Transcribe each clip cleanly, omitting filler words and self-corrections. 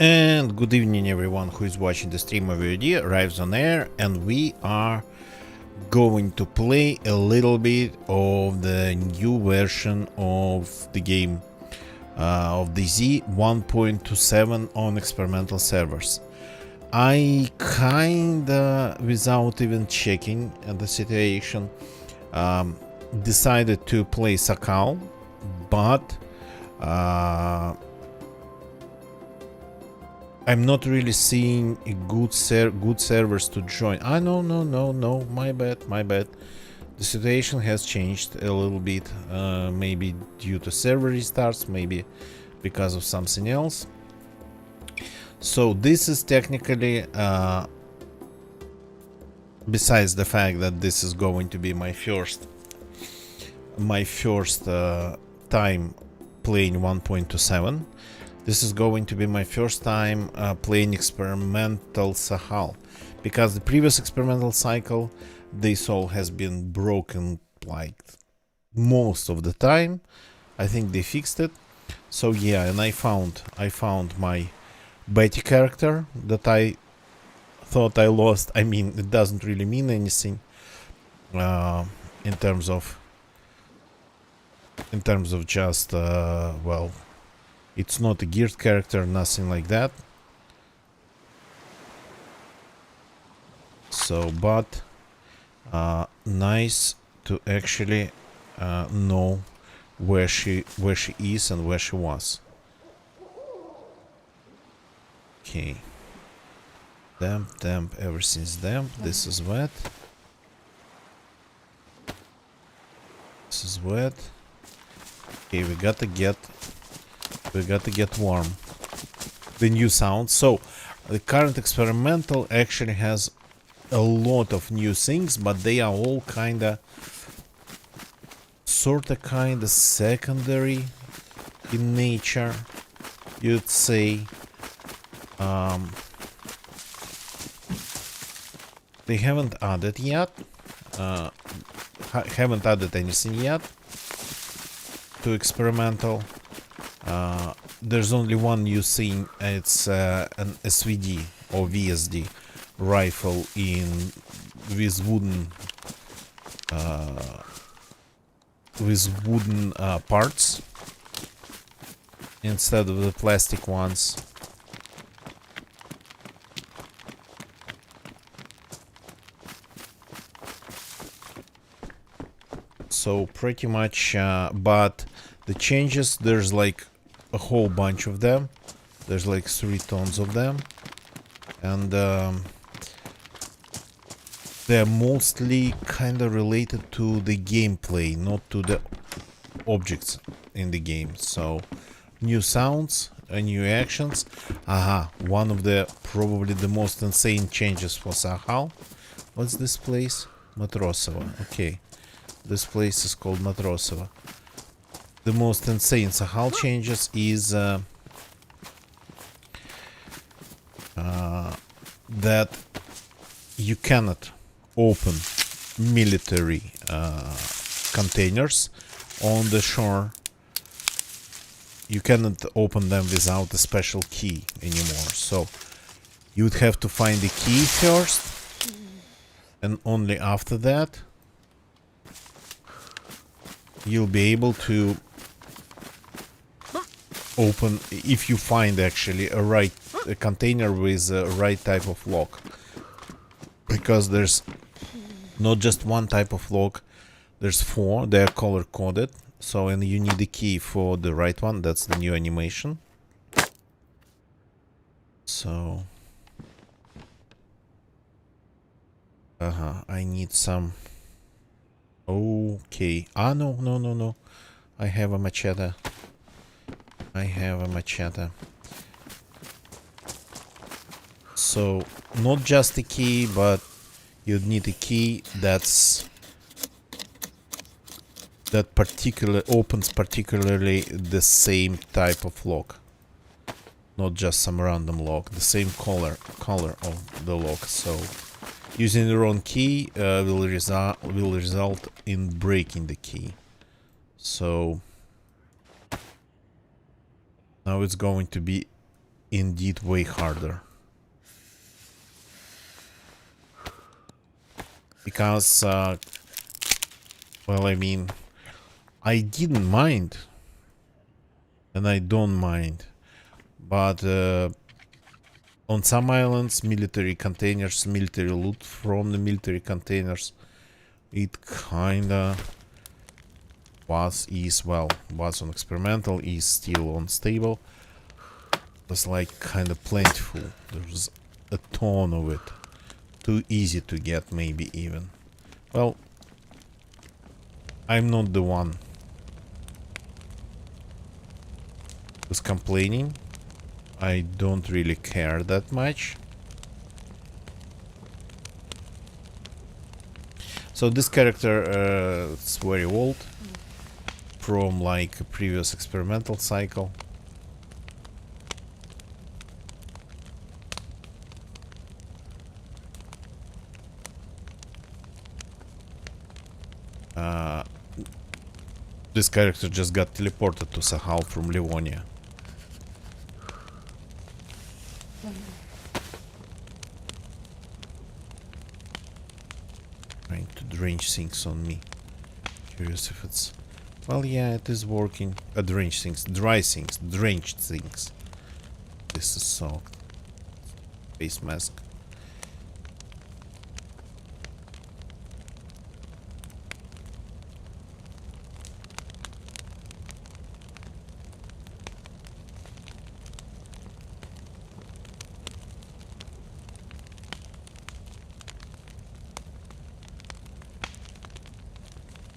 And good evening everyone who is watching the stream of VOD arrives on air, and we are going to play a little bit of the new version of the game of the Z 1.27 on experimental servers. I kinda, without even checking the situation, decided to play Sakhal, but I'm not really seeing a good servers to join. Ah, no, my bad. The situation has changed a little bit, maybe due to server restarts, maybe because of something else. So this is technically, besides the fact that this is going to be my first time playing 1.27. This is going to be my first time playing experimental Sakhal, because the previous experimental cycle, this all has been broken like most of the time. I think they fixed it. So yeah, and I found my Betty character that I thought I lost. I mean, it doesn't really mean anything in terms of just well, it's not a geared character, nothing like that. So, but nice to actually know where she is and where she was. Okay. Damp, everything's damp. This is wet. This is wet. Okay, we gotta get warm. The new sound. So the current experimental actually has a lot of new things, but they are all kinda secondary in nature, you'd say. They haven't added yet, haven't added anything yet to experimental. There's only one new thing. It's an SVD or VSD rifle with wooden parts instead of the plastic ones. So pretty much, but the changes, there's like a whole bunch of them. There's like 3 tons of them, and they're mostly kind of related to the gameplay, not to the objects in the game. So new sounds and new actions. Aha, one of the probably the most insane changes for Sakhal. What's this place? Matrosova. Okay, this place is called Matrosova. The most insane Sakhal changes is that you cannot open military containers on the shore. You cannot open them without a special key anymore. So you would have to find the key first, and only after that you'll be able to open, if you find actually a container with a right type of lock, because there's not just one type of lock, there's 4. They're color coded, so and you need a key for the right one. That's the new animation. So I need some. Okay. No, I have a machete. So not just a key, but you'd need a key that opens particularly the same type of lock, not just some random lock, the same color of the lock. So using the wrong key will result in breaking the key. So now it's going to be indeed way harder. Because, well, I mean, I didn't mind. And I don't mind. But on some islands, military containers, military loot from the military containers, it kinda was on experimental, is still on stable. Was like kinda plentiful. There's a ton of it. Too easy to get, maybe even. Well, I'm not the one who's complaining. I don't really care that much. So this character is very old, from like a previous experimental cycle. This character just got teleported to Sakhal from Livonia. Trying to drench things on me. Curious if it's... Well, yeah, it is working. Drench things, dry things, drenched things. This is soaked. Face mask.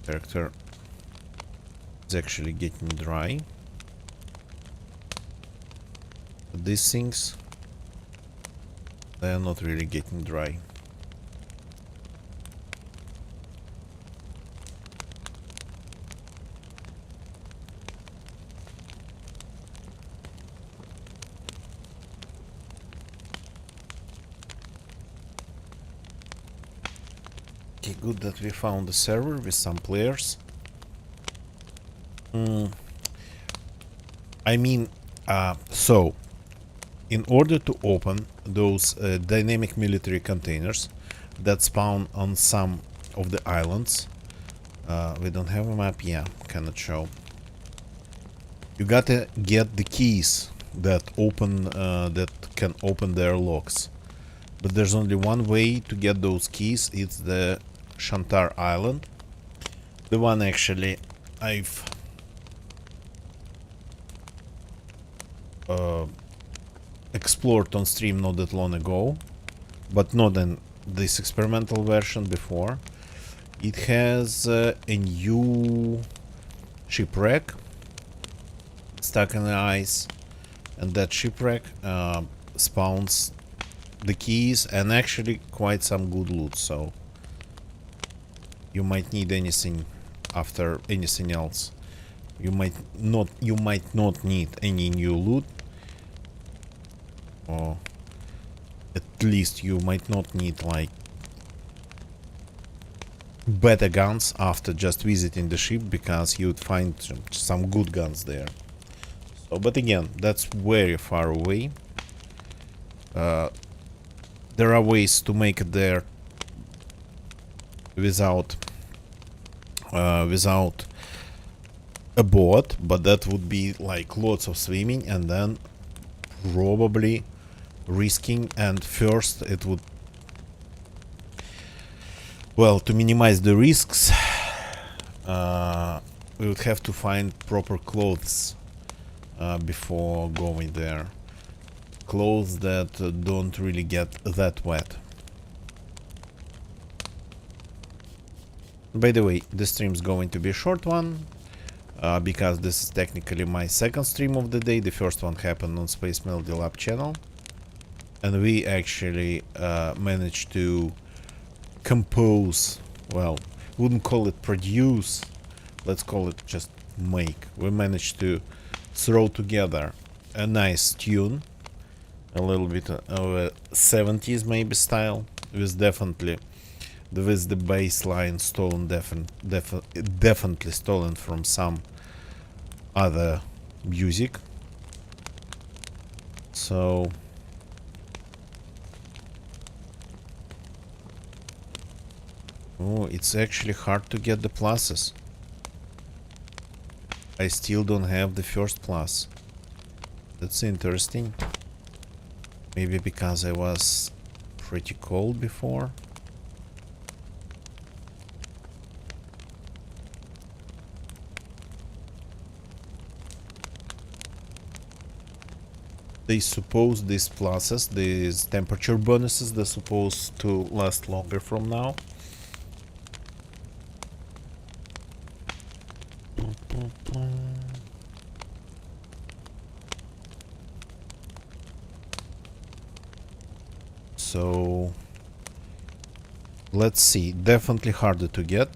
Character is actually getting dry. But these things, they are not really getting dry. Okay, good that we found a server with some players. I mean, so in order to open those dynamic military containers that spawn on some of the islands, we don't have a map, yeah, cannot show. You gotta get the keys that open, that can open their locks. But there's only one way to get those keys. It's the Shantar Island. The one actually I've explored on stream not that long ago, but not in this experimental version before. It has a new shipwreck stuck in the ice, and that shipwreck spawns the keys and actually quite some good loot, so you might need anything after anything else. You might not need any new loot, or at least you might not need like better guns after just visiting the ship, because you'd find some good guns there. So, but again, that's very far away. There are ways to make it there without a boat, but that would be like lots of swimming and then probably risking. And first it would, well, to minimize the risks, we would have to find proper clothes before going there. Clothes that don't really get that wet. By the way, this stream is going to be a short one, because this is technically my second stream of the day. The first one happened on Space Melody Lab channel, and we actually managed to compose, well, wouldn't call it produce, let's call it just make. We managed to throw together a nice tune, a little bit of a 70s maybe style, with definitely with the bass line stolen, definitely stolen from some other music. So oh, it's actually hard to get the pluses. I still don't have the first plus. That's interesting. Maybe because I was pretty cold before. They suppose these pluses, these temperature bonuses, they're supposed to last longer from now. So let's see, definitely harder to get.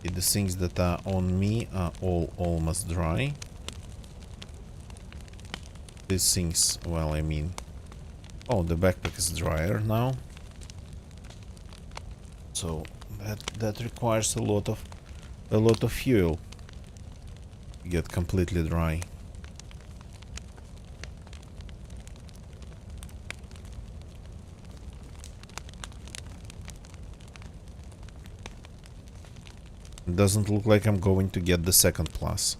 The things that are on me are all almost dry. These things, well, I mean, oh, the backpack is drier now. So that requires a lot of fuel to get completely dry. Doesn't look like I'm going to get the second plus.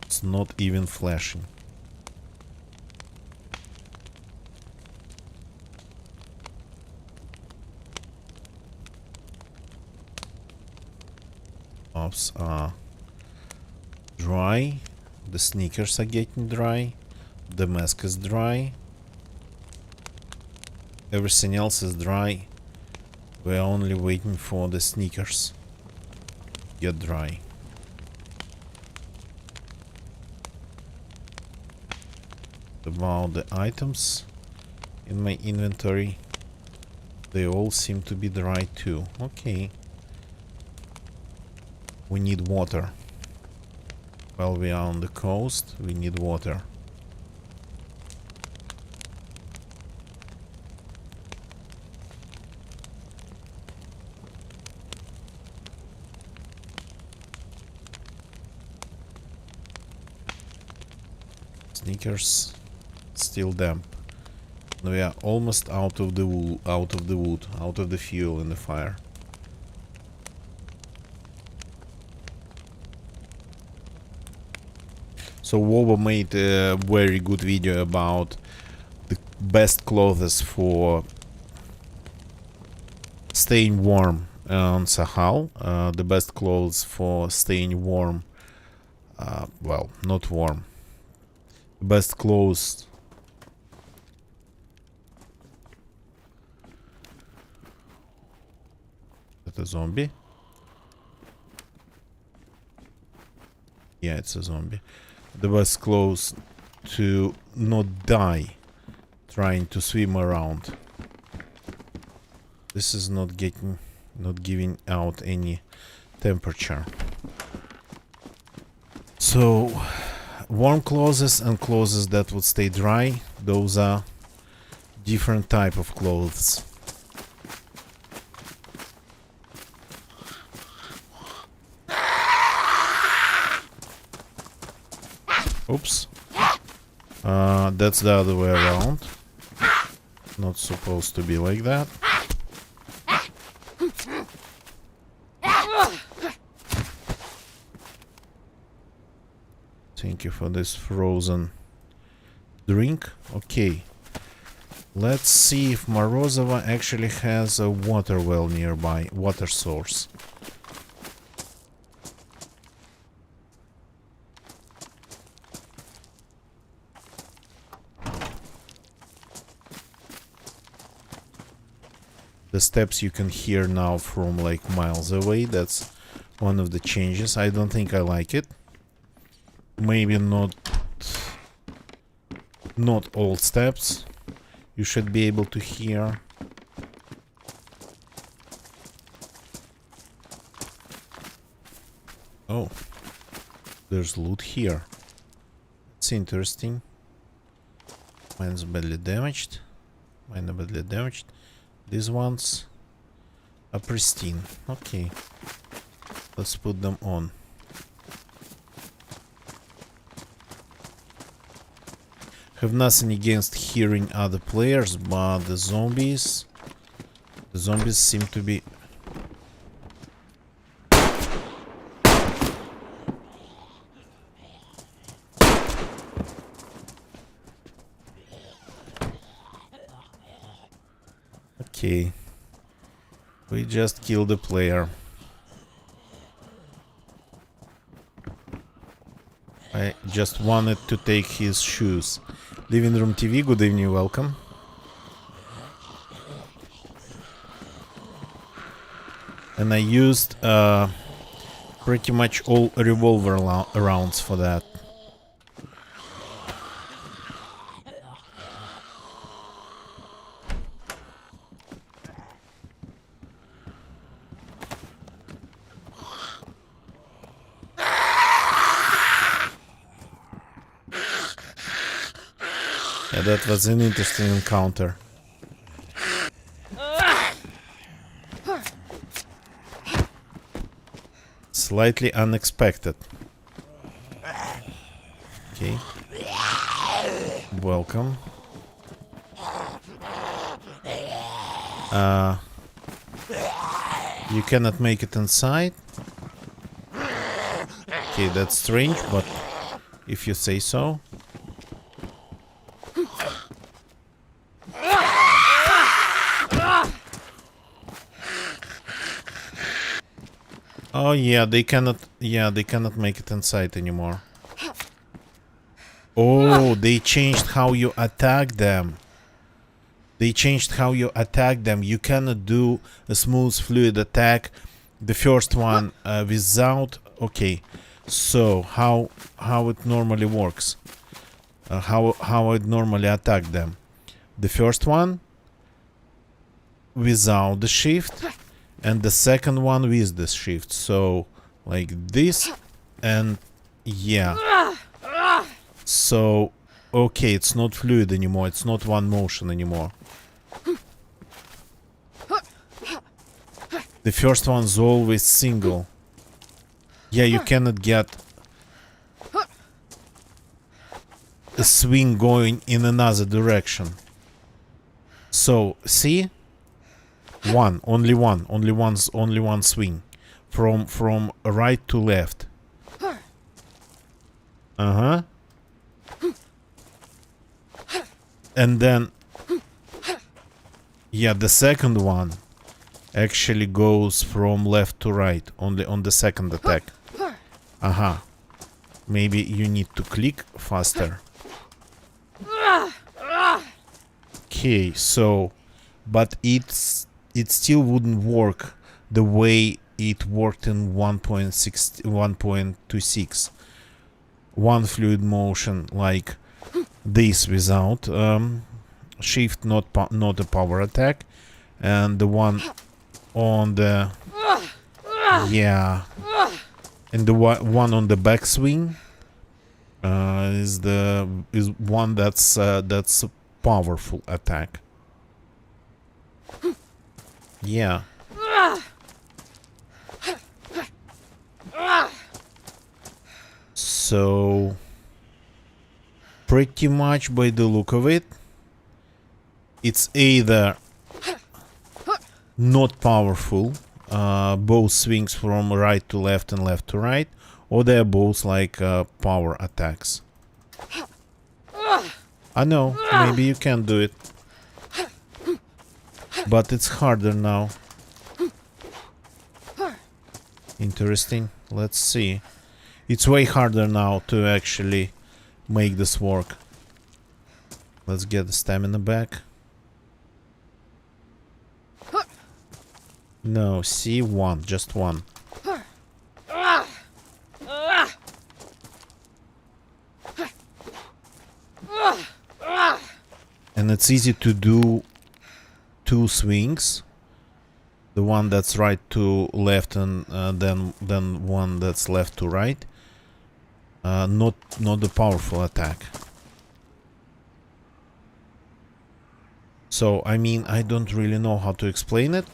It's not even flashing. Ops are dry. The sneakers are getting dry. The mask is dry. Everything else is dry. We're only waiting for the sneakers to get dry. About the items in my inventory, they all seem to be dry too. Okay. We need water. While we are on the coast, we need water. Sneakers still damp. We are almost out of the wood, out of the fuel in the fire. So Wobo made a very good video about the best clothes for staying warm on Sakhal. The best clothes for staying warm. Well, not warm. Best clothes. That a zombie? Yeah, it's a zombie. The best clothes to not die trying to swim around. This is not giving out any temperature. So warm clothes and clothes that would stay dry, those are different type of clothes. Oops. That's the other way around. Not supposed to be like that. Thank you for this frozen drink. Okay. Let's see if Morozova actually has a water well nearby, water source. The steps you can hear now from like miles away. That's one of the changes. I don't think I like it. Maybe not all steps you should be able to hear. Oh, there's loot here. It's interesting. Mine's badly damaged. Mine are badly damaged. These ones are pristine. Okay. Let's put them on. Have nothing against hearing other players, but the zombies seem to be... Okay. We just killed a player. I just wanted to take his shoes. Living Room TV, good evening, welcome. And I used pretty much all revolver rounds for that. Yeah, that was an interesting encounter. Slightly unexpected. Okay. Welcome. You cannot make it inside. Okay, that's strange, but if you say so. Oh yeah, they cannot make it inside anymore. Oh, they changed how you attack them. You cannot do a smooth fluid attack. The first one without... Okay, so how it normally works? How I normally attack them? The first one without the shift, and the second one with the shift. So like this, and yeah. So okay, it's not fluid anymore. It's not one motion anymore. The first one's always single. Yeah, you cannot get a swing going in another direction. So see, only one swing from right to left. And then yeah, the second one actually goes from left to right only on the second attack. Maybe you need to click faster. Okay, so but it still wouldn't work the way it worked in 1.26. One fluid motion like this without shift, not a power attack, and the one on the yeah, and the one on the backswing is one that's a powerful attack. Yeah. So pretty much by the look of it, it's either not powerful, both swings from right to left and left to right, or they're both like power attacks. I know, maybe you can do it, but it's harder now. Interesting. Let's see. It's way harder now to actually make this work. Let's get the stamina back. No, see, one, just one. And it's easy to do two swings. The one that's right to left, and then one that's left to right. Not the powerful attack. So I mean, I don't really know how to explain it.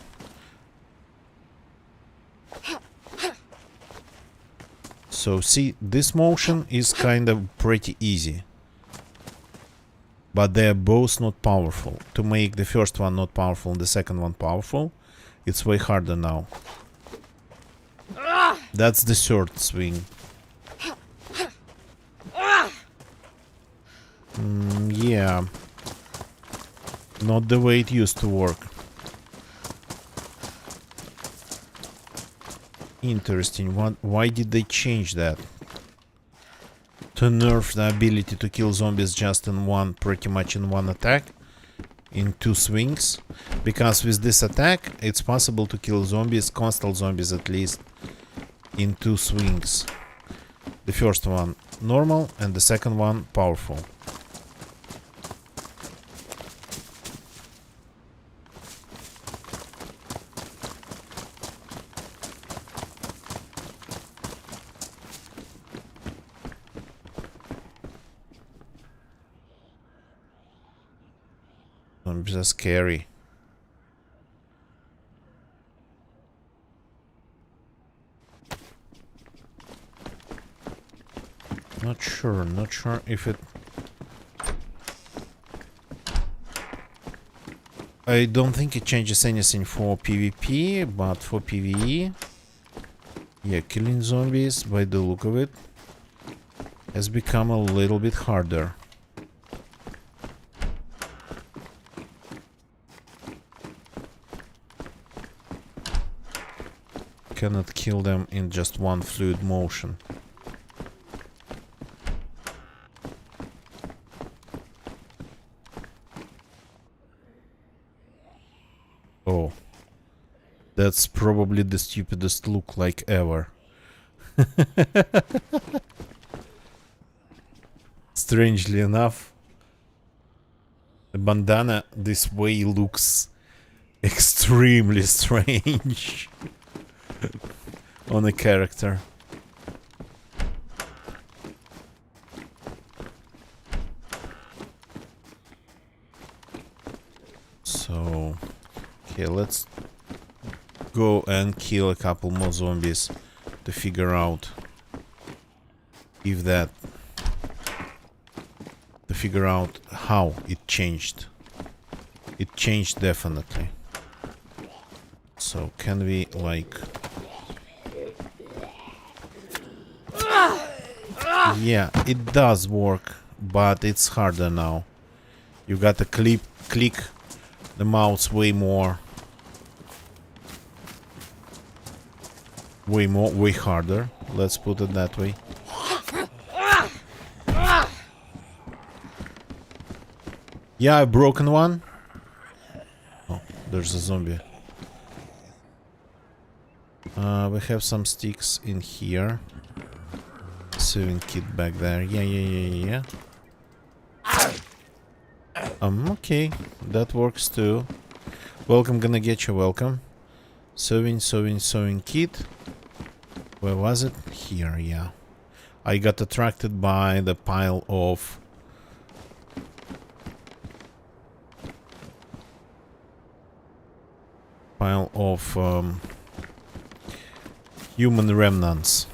So see, this motion is kind of pretty easy. but they're both not powerful. To make the first one not powerful and the second one powerful, it's way harder now. That's the third swing. Yeah. Not the way it used to work. Interesting. Why did they change that? To nerf the ability to kill zombies just in one, pretty much in one attack, in 2 swings, because with this attack it's possible to kill zombies, coastal zombies at least, in 2 swings. The first one normal and the second one powerful. Zombies are scary. Not sure if it... I don't think it changes anything for PvP, but for PvE... Yeah, killing zombies, by the look of it, has become a little bit harder. Cannot kill them in just one fluid motion. Oh, that's probably the stupidest look like ever. Strangely enough, the bandana this way looks extremely strange on a character. So, okay, let's go and kill a couple more zombies to figure out if that, to figure out how it changed. It changed definitely. So can we like... Yeah, it does work, but it's harder now. You gotta click the mouse way harder. Let's put it that way. Yeah, I've broken one. Oh, there's a zombie. We have some sticks in here. Sewing kit back there. Yeah. Okay, that works too. Welcome, gonna get you, welcome. Sewing kit. Where was it? Here, yeah. I got attracted by the pile of human remnants.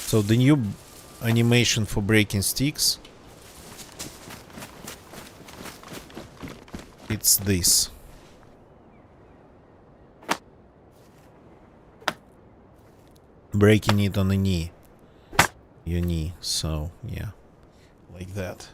So the new animation for breaking sticks, it's this. Breaking it on the knee. Your knee, so yeah. Like that.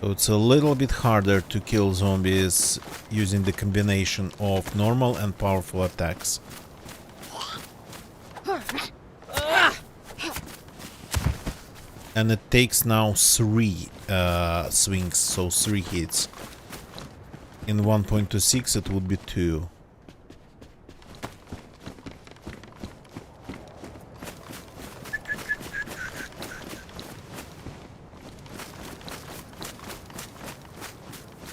So it's a little bit harder to kill zombies using the combination of normal and powerful attacks. And it takes now 3 swings, so 3 hits. In 1.26 it would be 2.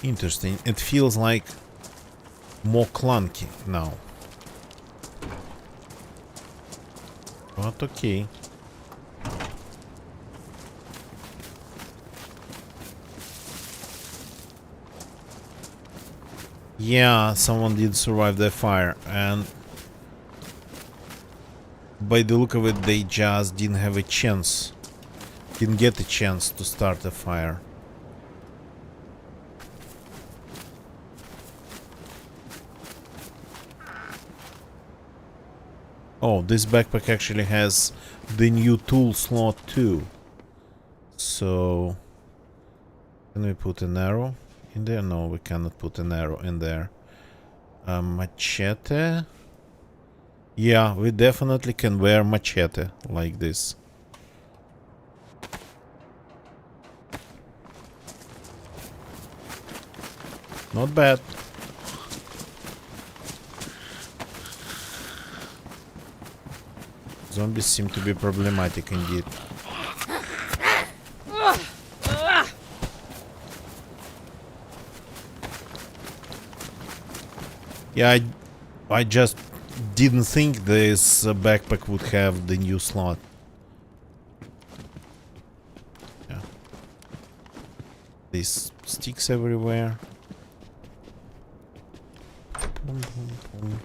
Interesting. It feels like more clunky now. But okay. Yeah, someone did survive the fire, and by the look of it, they just didn't have a chance. Didn't get a chance to start a fire. Oh, this backpack actually has the new tool slot too. So, can we put an arrow in there? No, we cannot put an arrow in there. Machete. Yeah, we definitely can wear machete like this. Not bad. Zombies seem to be problematic indeed. Yeah, I just didn't think this backpack would have the new slot. Yeah. These sticks everywhere. Boom, boom, boom.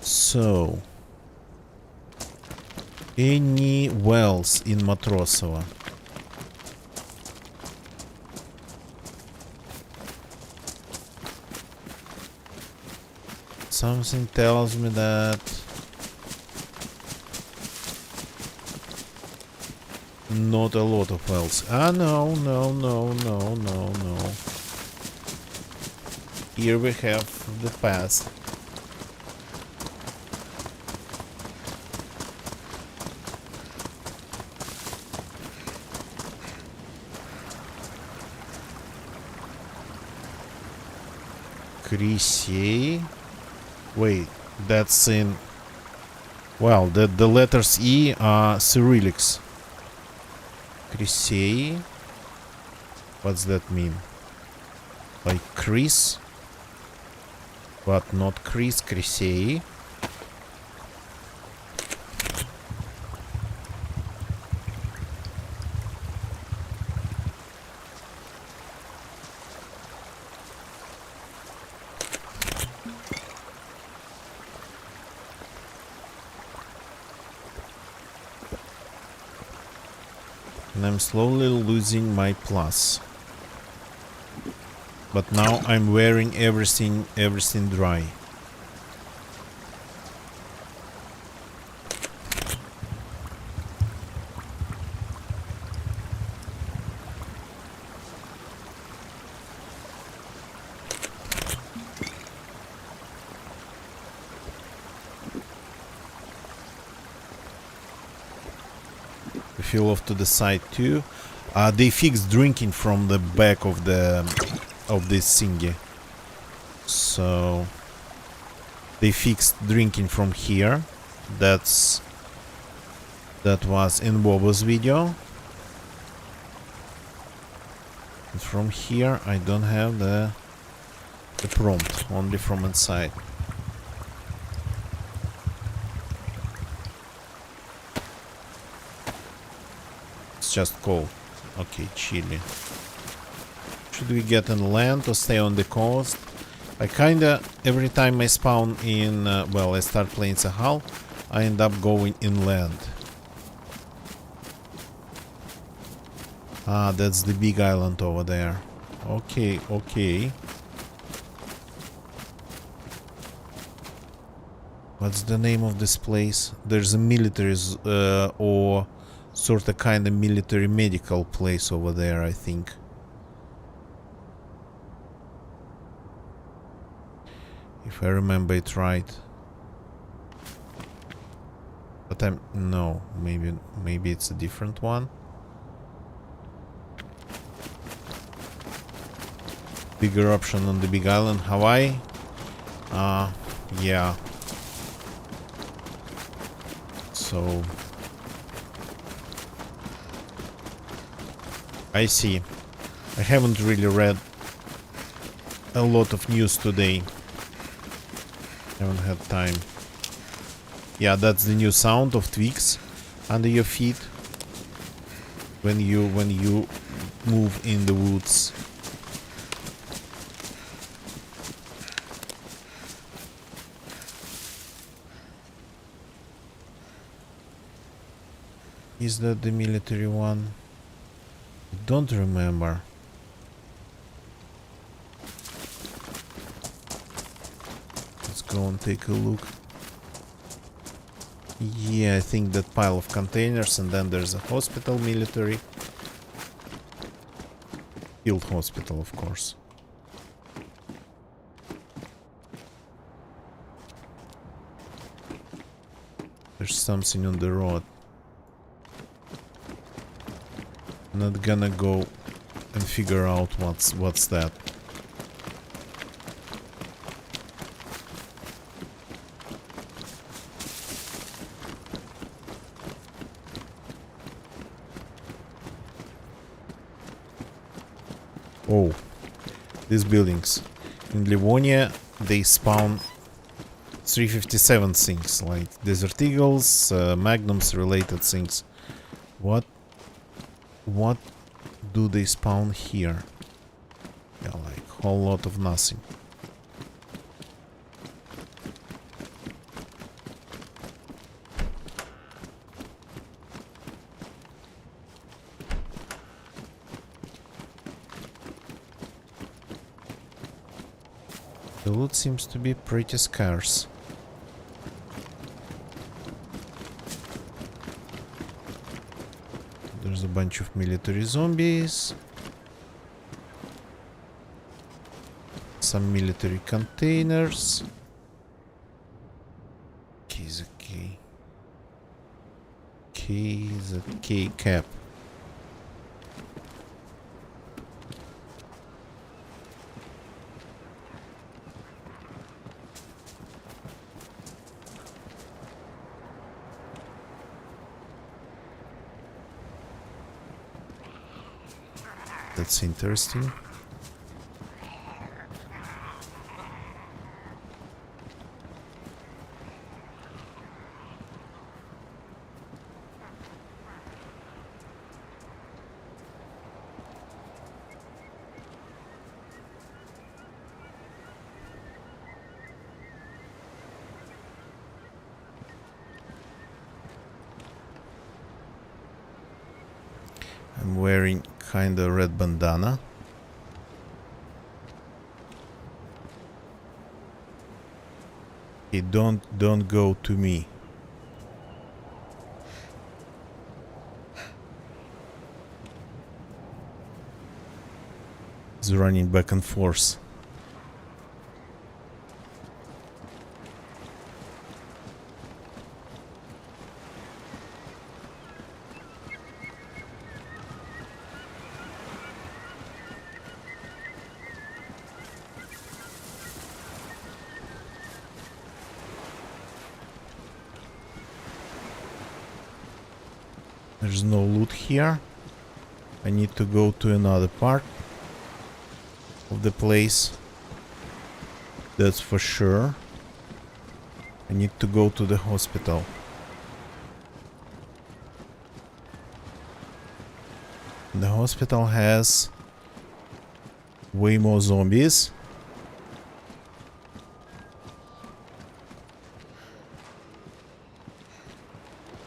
So, any wells in Matrosovo? Something tells me that not a lot of wells. Ah, no. Here we have the path. Crisey. Wait, that's in... Well, the letters E are Cyrillics. Crisey. What's that mean? Like Chris? But not Chris, Crisey. And I'm slowly losing my plus. But now I'm wearing everything dry. Feel off to the side too. They fixed drinking from the back of this thingy. So they fixed drinking from here. That was in Bobo's video. And from here I don't have the prompt, only from inside. Just cold. Okay, chilly. Should we get on land or stay on the coast? I kinda, every time I spawn in, well, I start playing Sakhal, I end up going inland. Ah, that's the big island over there. Okay, okay. What's the name of this place? There's a military or sort of kind of military medical place over there, I think. If I remember it right. But no, maybe it's a different one. Bigger option on the big island, Hawaii. Yeah. So I see. I haven't really read a lot of news today. Haven't had time. Yeah, that's the new sound of twigs under your feet when you move in the woods. Is that the military one? I don't remember. Let's go and take a look. Yeah, I think that pile of containers, and then there's a hospital, military. Field hospital, of course. There's something on the road. Not gonna go and figure out what's that. Oh, these buildings. In Livonia, they spawn 357 things, like Desert Eagles, Magnums related things. What do they spawn here? Yeah, like whole lot of nothing. The loot seems to be pretty scarce. There's a bunch of military zombies. Some military containers. Key is a key. Key is a key cap. That's interesting. I'm wearing kinda red bandana. Hey, don't go to me. It's running back and forth. There's no loot here. I need to go to another part of the place. That's for sure. I need to go to the hospital. The hospital has way more zombies.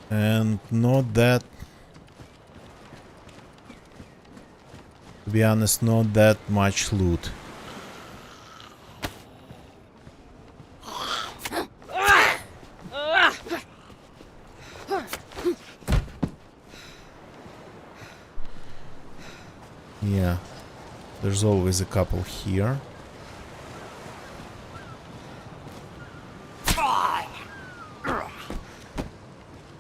And not that, to be honest, not that much loot. Yeah, there's always a couple here.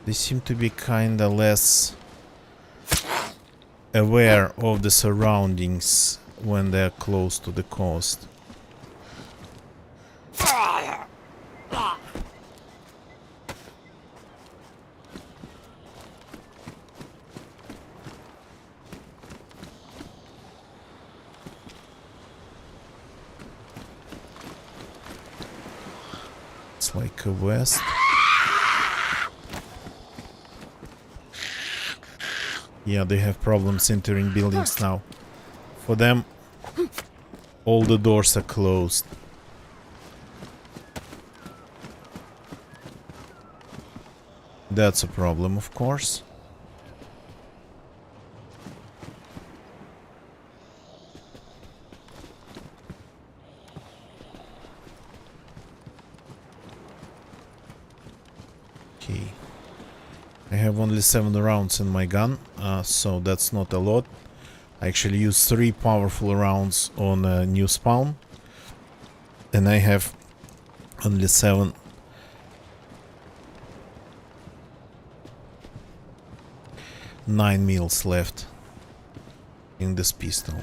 They seem to be kinda less aware of the surroundings when they're close to the coast. Looks like a west. Yeah, they have problems entering buildings now. For them, all the doors are closed. That's a problem, of course. Okay. I have only 7 rounds in my gun, so that's not a lot. I actually use 3 powerful rounds on a new spawn. And I have only 7. Nine mils left in this pistol.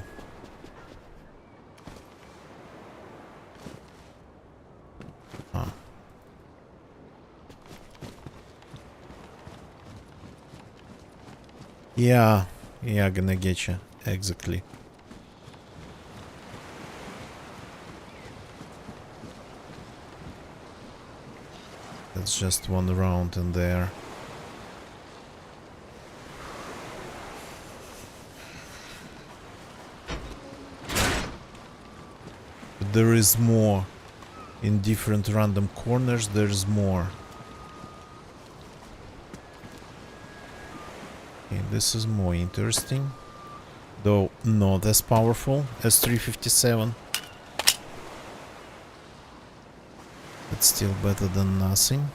Yeah, gonna get you. Exactly. That's just 1 round in there. But there is more. In different random corners, there's more. Okay, this is more interesting. Though not as powerful as 357. But still better than nothing.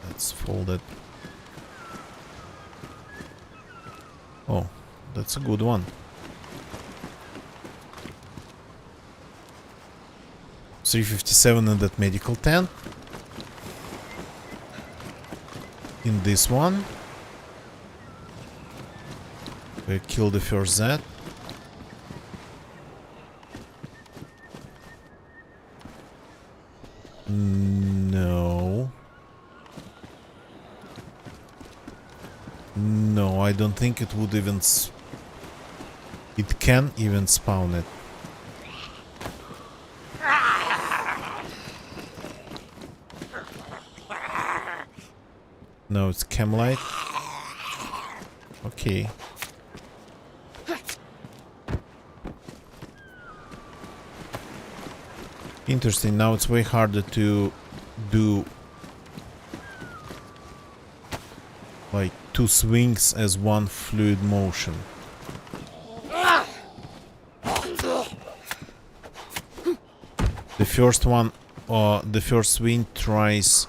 Let's fold it. Oh, that's a good one. 357 in that medical tent. In this one. We kill the first Z. No. No, I don't think it would even... It can even spawn it. No, it's Chemlight. Okay. Interesting, now it's way harder to do like 2 swings as 1 fluid motion. The first one, the first swing tries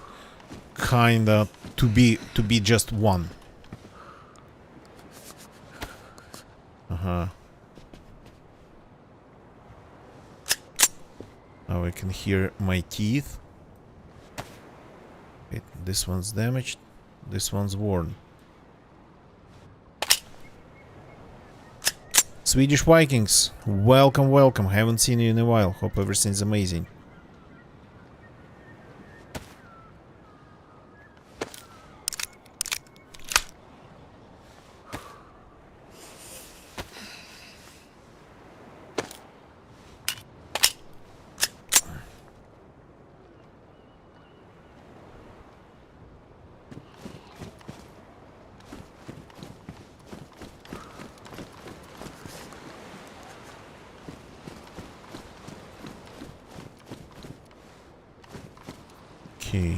kinda to be just 1. Now I can hear my teeth. Wait, this one's damaged. This one's worn. Swedish Vikings, welcome, welcome. Haven't seen you in a while. Hope everything's amazing. Okay.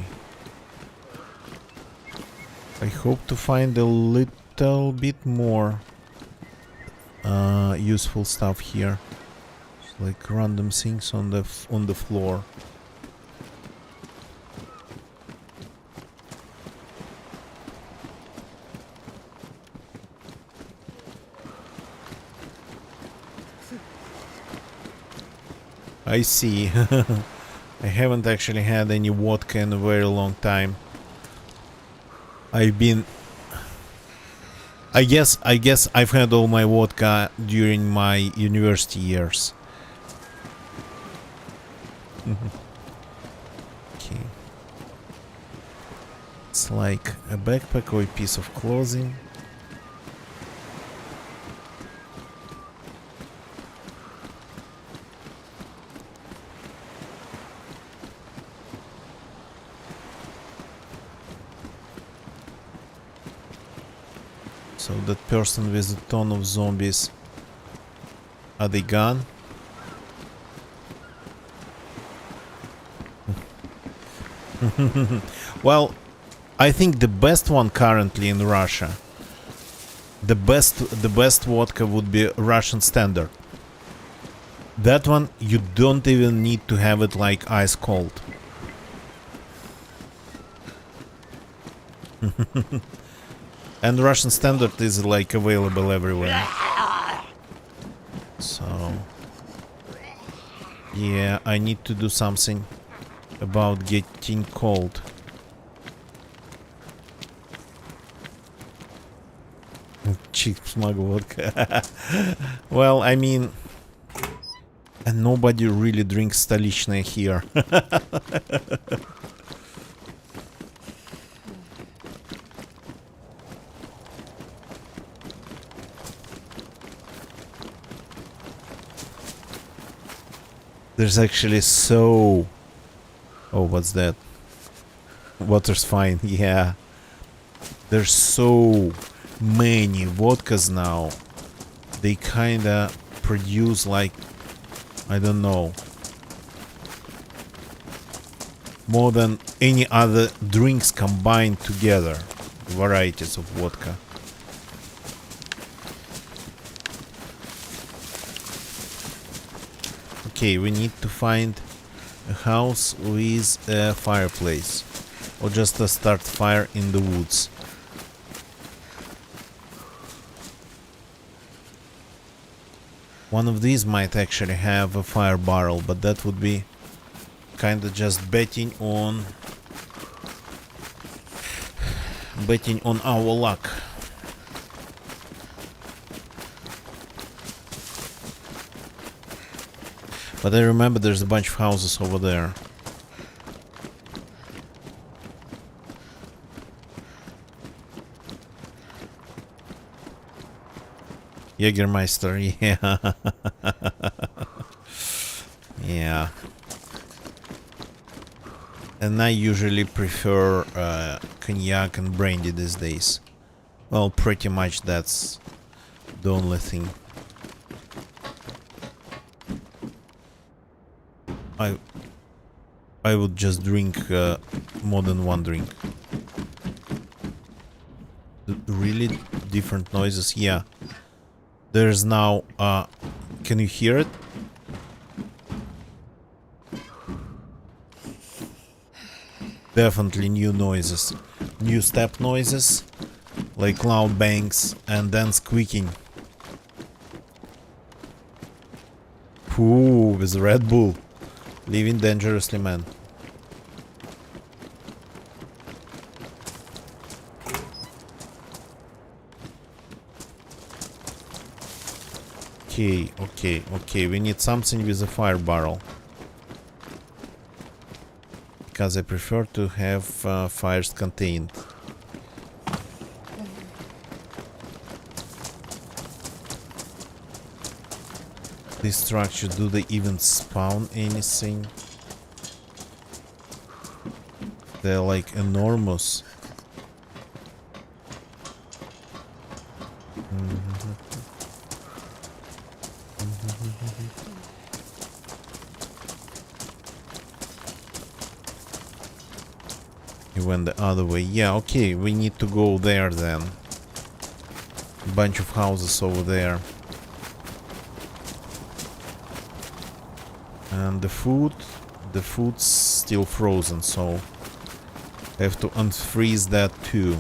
I hope to find a little bit more useful stuff here. It's like random things on the floor. I see. I haven't actually had any vodka in a very long time. I've been... I guess I've had all my vodka during my university years. Okay. It's like a backpack or a piece of clothing. So that person with a ton of zombies, are they gone? Well, I think the best one currently in Russia, the best vodka would be Russian Standard. That one you don't even need to have it like ice cold. And Russian Standard is like available everywhere. So yeah, I need to do something about getting cold. Cheap smug vodka. Well, I mean, and nobody really drinks stolichное here. There's actually so... Oh, what's that? Water's fine, yeah. There's so many vodkas now. They kinda produce like, I don't know, more than any other drinks combined together. Varieties of vodka. Okay, we need to find a house with a fireplace, or just a start fire in the woods. One of these might actually have a fire barrel, but that would be kinda just betting on our luck. But I remember there's a bunch of houses over there. Jägermeister, yeah. Yeah. And I usually prefer cognac and brandy these days. Well, pretty much that's the only thing. I would just drink more than one drink. Really different noises, yeah. There's now can you hear it? Definitely new noises. New step noises, like loud bangs and then squeaking. Ooh, with Red Bull. Living dangerously, man. Okay, we need something with a fire barrel. Because I prefer to have fires contained. These structures, do they even spawn anything? They're like enormous. You went the other way. Yeah, okay, we need to go there then. Bunch of houses over there. And the food's still frozen, so I have to unfreeze that too.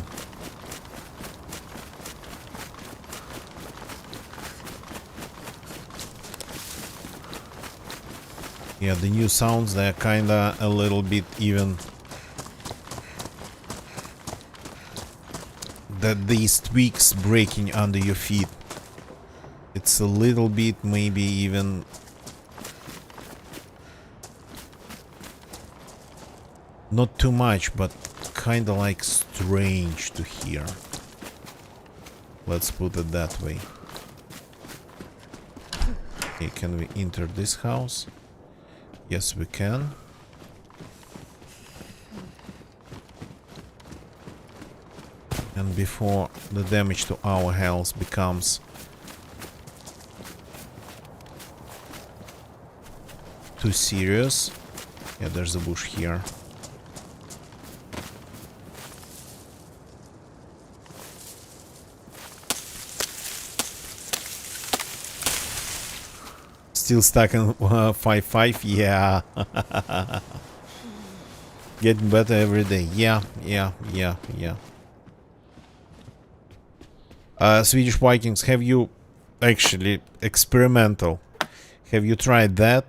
Yeah, the new sounds, they're kinda a little bit even. That these twigs breaking under your feet. It's a little bit, maybe even. Not too much, but kinda like strange to hear. Let's put it that way. Okay, can we enter this house? Yes, we can. And before the damage to our health becomes too serious. Yeah, there's a bush here. Still stuck in 5-5? Yeah. Getting better every day. Yeah. Swedish Vikings, have you actually experimental? Have you tried that?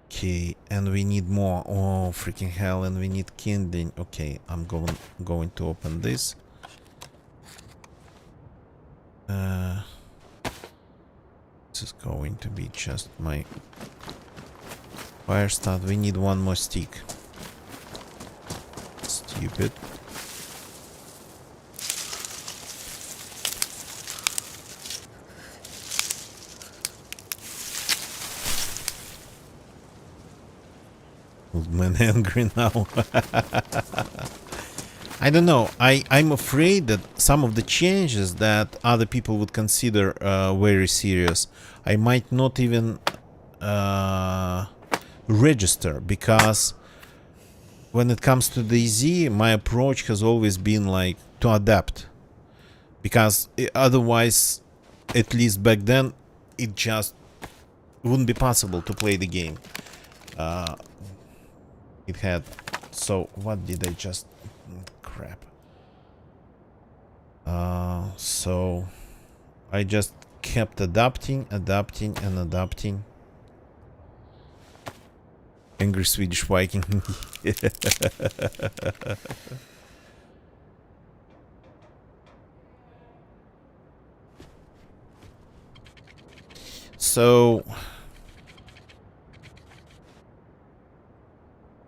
Okay, and we need more. Oh, freaking hell! And we need kindling. Okay, I'm going to open this. This is going to be just my fire start. We need one more stick. Stupid. Old man angry now. I don't know. I'm afraid that some of the changes that other people would consider very serious, I might not even register, because when it comes to DayZ, my approach has always been like to adapt, because otherwise, at least back then, it just wouldn't be possible to play the game. It had. So what did I just? Crap. So I just kept adapting. Angry Swedish Viking. So,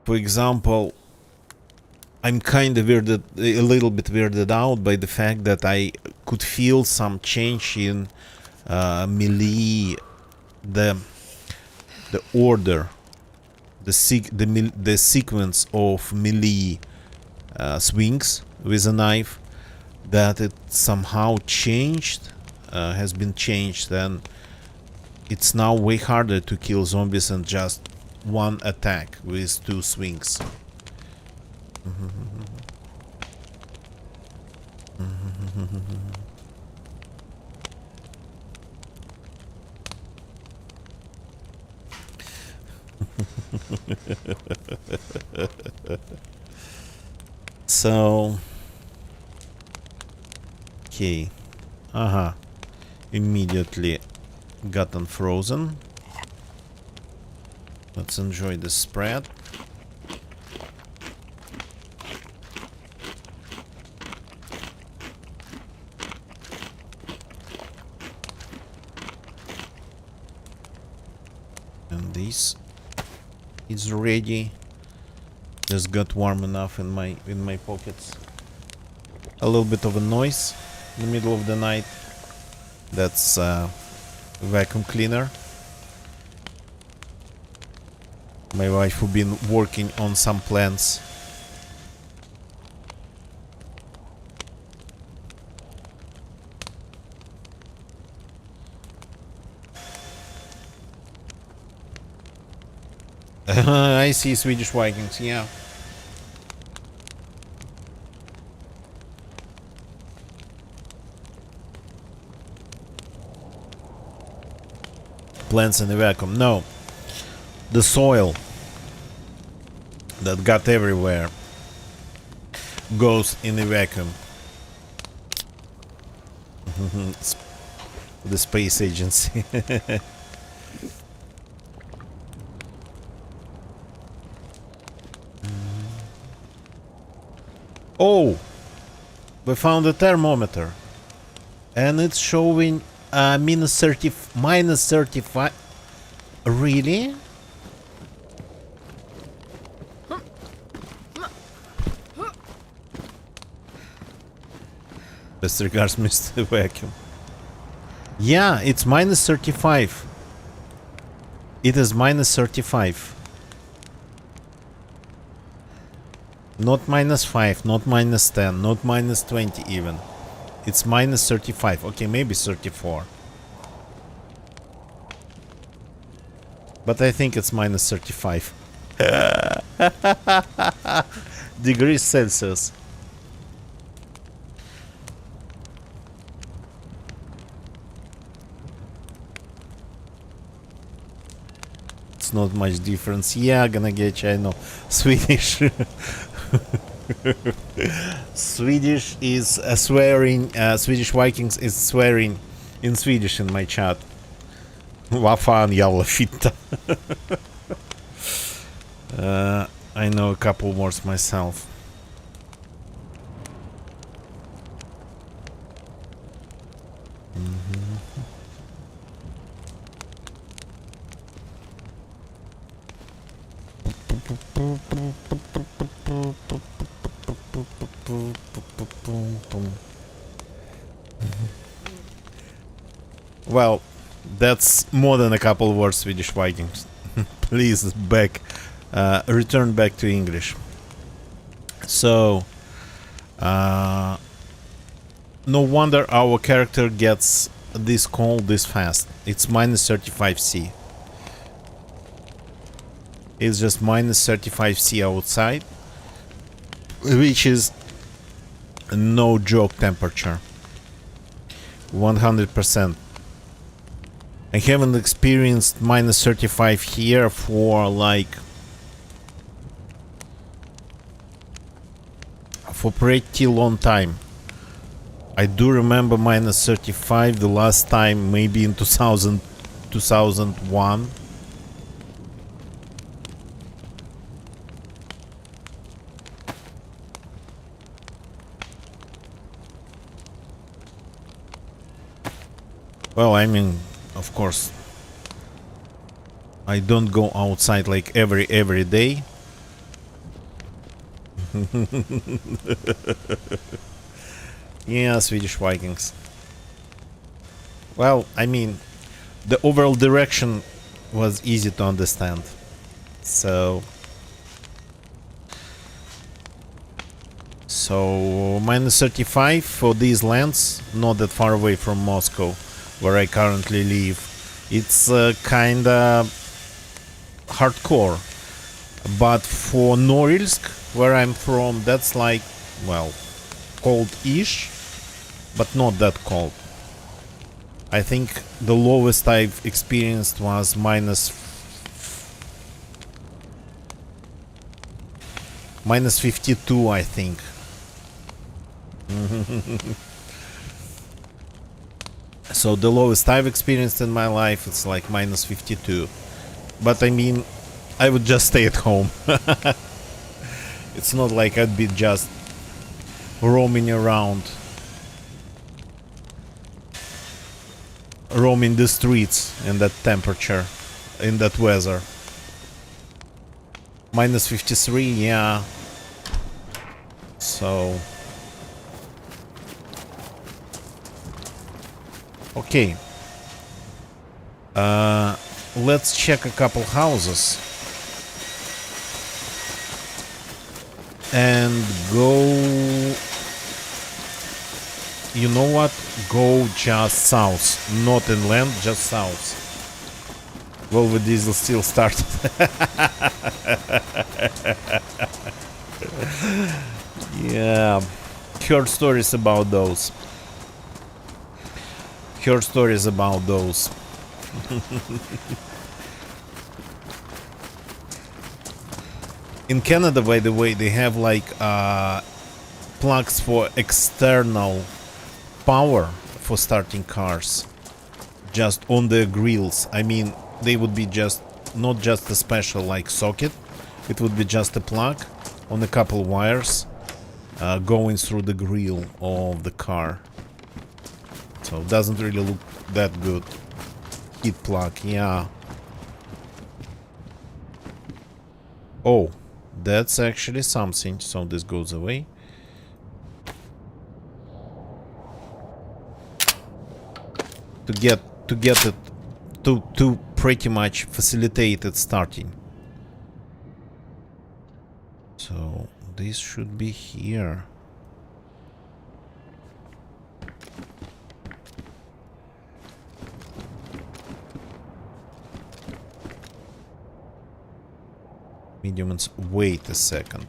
for example, I'm kind of a little bit weirded out by the fact that I could feel some change in melee, the order, the sequence of melee swings with a knife, that it somehow changed, has been changed, and it's now way harder to kill zombies in just one attack with 2 swings. So, okay, immediately got unfrozen. Let's enjoy the spread. And this is ready. Just got warm enough in my pockets. A little bit of a noise in the middle of the night. That's vacuum cleaner. My wife who been working on some plants. I see Swedish Vikings, yeah. Plants in the vacuum. No. The soil that got everywhere goes in the vacuum. The space agency. Oh, we found a thermometer, and it's showing minus 35. Really? Best regards, Mr. Vacuum. Yeah, it's minus 35. It is minus 35. Not -5, not -10, not -20 even. It's -35. Okay, maybe 34. But I think it's -35. Degrees Celsius. It's not much difference. Yeah, gonna get you, I know. Swedish. Swedish is swearing. Swedish Vikings is swearing in Swedish in my chat. Vad fan jävla fitta. I know a couple words myself. Well, that's more than a couple words, Swedish Vikings. Please return back to English. So, no wonder our character gets this cold this fast. It's -35°C. It's just -35°C outside, which is no joke temperature. 100%. I haven't experienced -35 here for like pretty long time. I do remember -35 the last time, maybe in 2001. Well, I mean, of course, I don't go outside like every day. Yeah, Swedish Vikings. Well, I mean, the overall direction was easy to understand. So -35 for these lands, not that far away from Moscow, where I currently live. It's kinda hardcore. But for Norilsk, where I'm from, that's like, well, cold-ish, but not that cold. I think the lowest I've experienced was -52, I think. So the lowest I've experienced in my life, it's like -52. But I mean, I would just stay at home. It's not like I'd be just roaming around, roaming the streets in that temperature, in that weather. -53, yeah. So okay. Let's check a couple houses and go. You know what? Go just south, not inland, just south. Well, the diesel still started. Yeah, heard stories about those. Heard stories about those. In Canada, by the way, they have like plugs for external power for starting cars, just on the grills. I mean, they would be just not just a special like socket. It would be just a plug on a couple wires going through the grill of the car. So it doesn't really look that good. Heat plug, yeah. Oh, that's actually something. So this goes away. To get it to pretty much facilitate it starting. So this should be here. Medium and wait a second.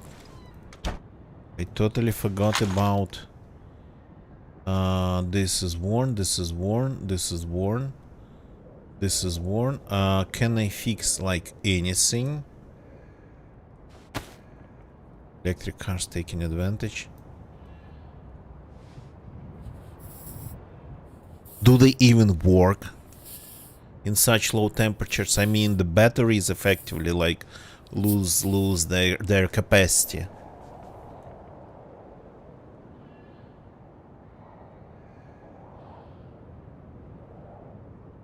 I totally forgot about this is worn, this is worn, this is worn, this is worn. Can I fix like anything? Electric cars taking advantage. Do they even work in such low temperatures? I mean, the batteries effectively like lose their capacity.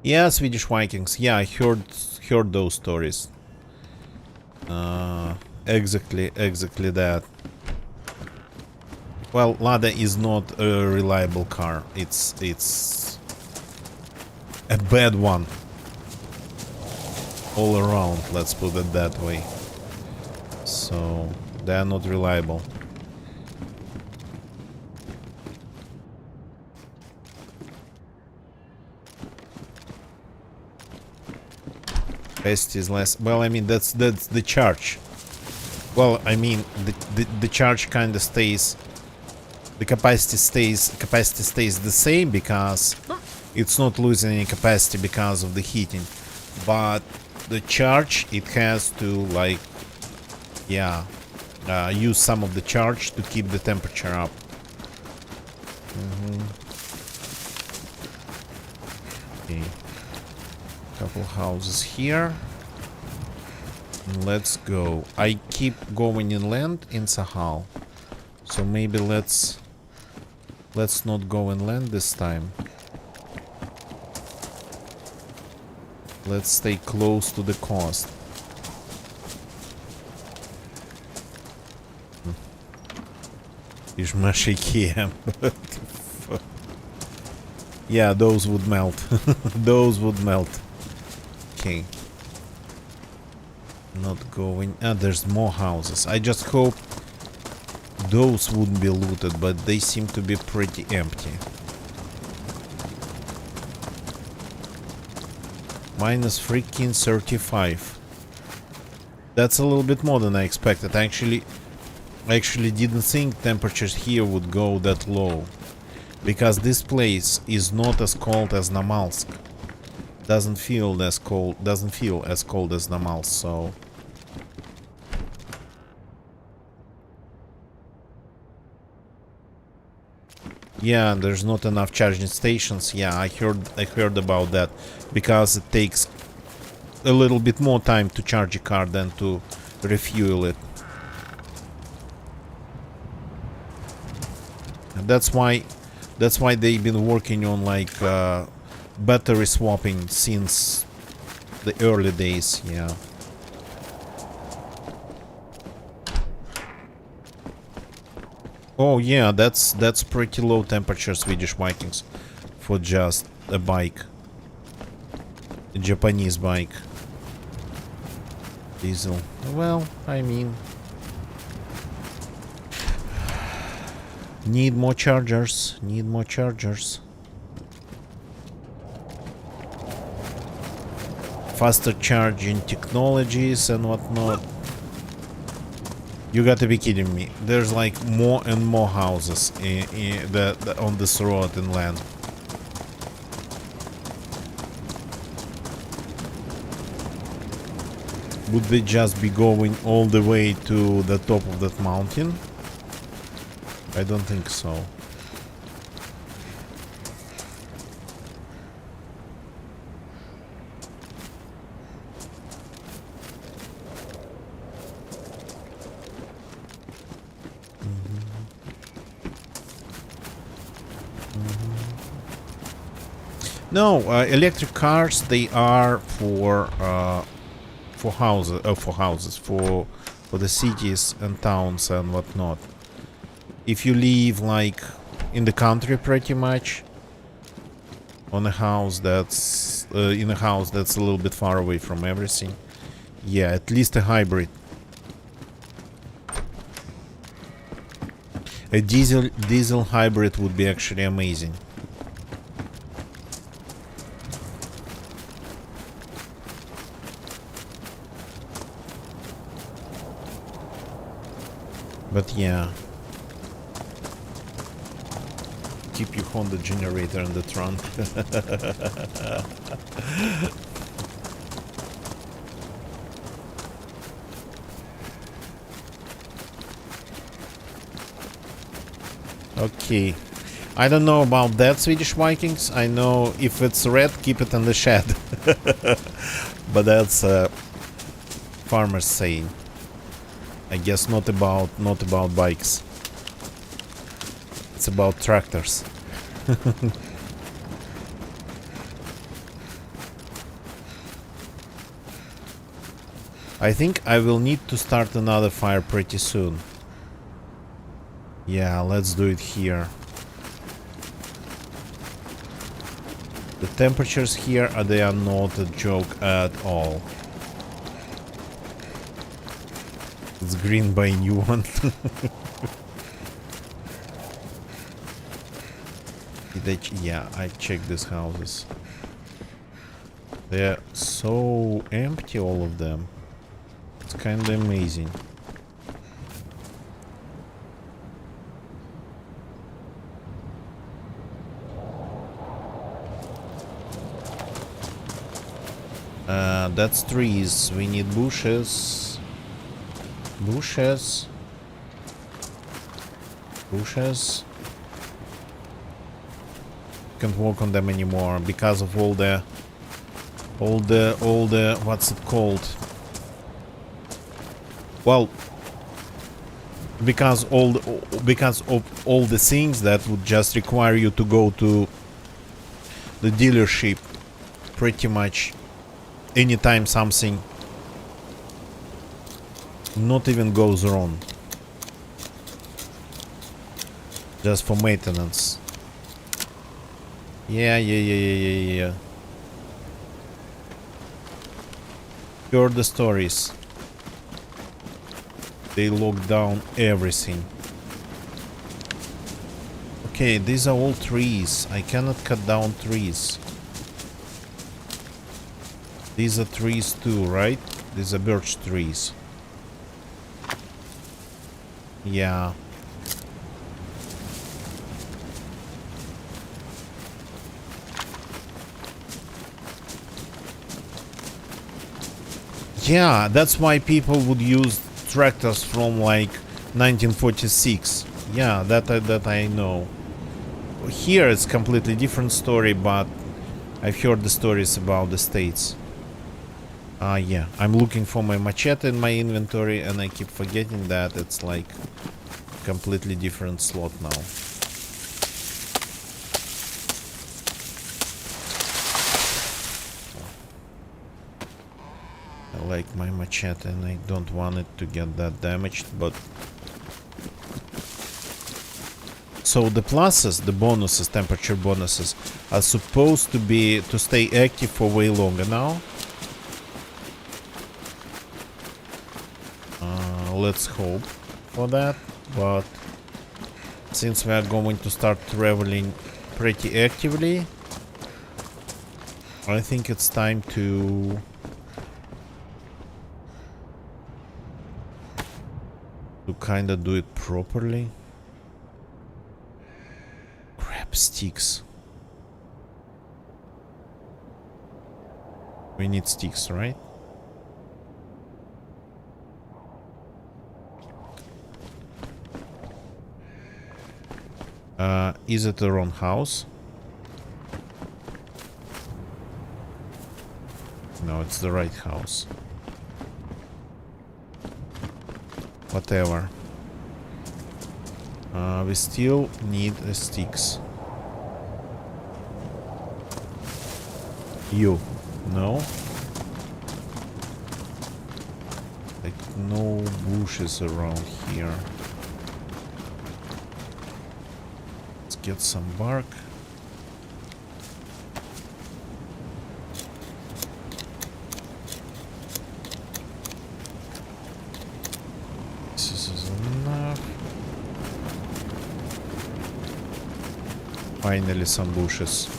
Yeah, Swedish Vikings. Yeah, I heard those stories. Exactly that. Well, Lada is not a reliable car. It's a bad one. All around, let's put it that way. So, they are not reliable. Capacity is less. Well, I mean, that's the charge. Well, I mean, the charge kind of stays. The capacity stays the same because it's not losing any capacity because of the heating, but the charge, it has to like, yeah, use some of the charge to keep the temperature up. Okay, couple houses here. Let's go. I keep going inland in Sakhal, so maybe let's not go inland this time. Let's stay close to the coast. Yeah, those would melt. Those would melt. Okay. Not going. Ah, there's more houses. I just hope those wouldn't be looted, but they seem to be pretty empty. Minus freaking 35. That's a little bit more than I expected. I actually didn't think temperatures here would go that low, because this place is not as cold as Namalsk. Doesn't feel as cold as Namalsk, so yeah, there's not enough charging stations. Yeah, I heard about that, because it takes a little bit more time to charge a car than to refuel it. And that's why they've been working on like battery swapping since the early days. Yeah. Oh yeah, that's pretty low temperature Swedish Vikings for just a bike. A Japanese bike. Diesel. Well, I mean, need more chargers. Need more chargers. Faster charging technologies and whatnot. You gotta be kidding me. There's like more and more houses on this road inland. Would they just be going all the way to the top of that mountain? I don't think so. No, electric cars, they are for houses, for the cities and towns and whatnot. If you live like in the country, pretty much, on a house that's in a house that's a little bit far away from everything, yeah, at least a hybrid. A diesel hybrid would be actually amazing. But yeah. Keep your Honda generator in the trunk. Okay. I don't know about that, Swedish Vikings. I know if it's red, keep it in the shed. But that's a farmer's saying. I guess not about bikes. It's about tractors. I think I will need to start another fire pretty soon. Yeah, let's do it here. The temperatures here they are not a joke at all. It's green by a new one. Yeah, I checked these houses. They're so empty, all of them. It's kind of amazing. That's trees. We need bushes. Bushes. Bushes. Can't walk on them anymore because of all the what's it called? Well, because of all the things that would just require you to go to the dealership pretty much anytime something not even goes wrong, just for maintenance. Yeah. Heard the stories. They lock down everything. Okay, these are all trees. I cannot cut down trees. These are trees too, right? These are birch trees. Yeah. Yeah, that's why people would use tractors from like 1946. Yeah, that I know. Here it's completely different story, but I've heard the stories about the States. Yeah, I'm looking for my machete in my inventory and I keep forgetting that it's like completely different slot now. I like my machete and I don't want it to get that damaged, but... So the pluses, the bonuses, temperature bonuses, are supposed to stay active for way longer now. Let's hope for that, but since we are going to start traveling pretty actively, I think it's time to kind of do it properly. Crap, sticks. We need sticks, right? Is it the wrong house? No, it's the right house. Whatever. We still need sticks. You. No? Like, no bushes around here. Let's get some bark. This is enough. Finally some bushes.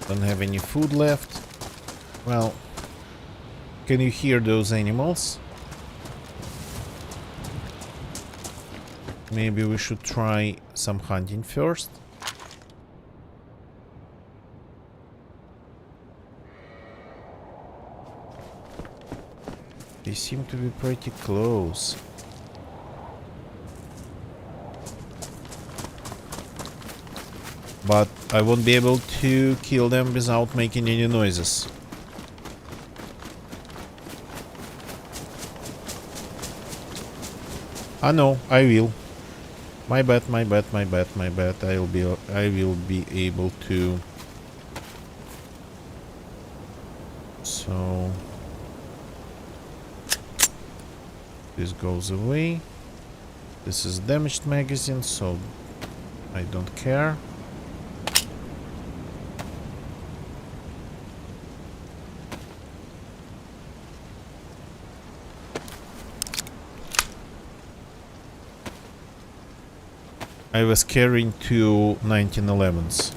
Don't have any food left. Well, can you hear those animals? Maybe we should try some hunting first. They seem to be pretty close. But I won't be able to kill them without making any noises. Ah no, I will. My bad, my bad, my bad, my bad. I will be able to. So this goes away. This is damaged magazine, so I don't care. I was carrying two 1911s.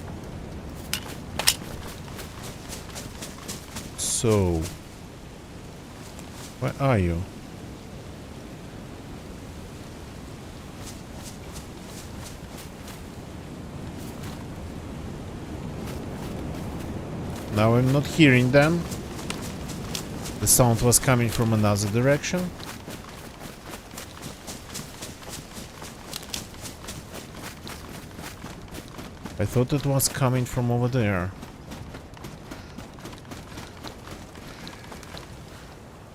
So, where are you? Now I'm not hearing them. The sound was coming from another direction. I thought it was coming from over there.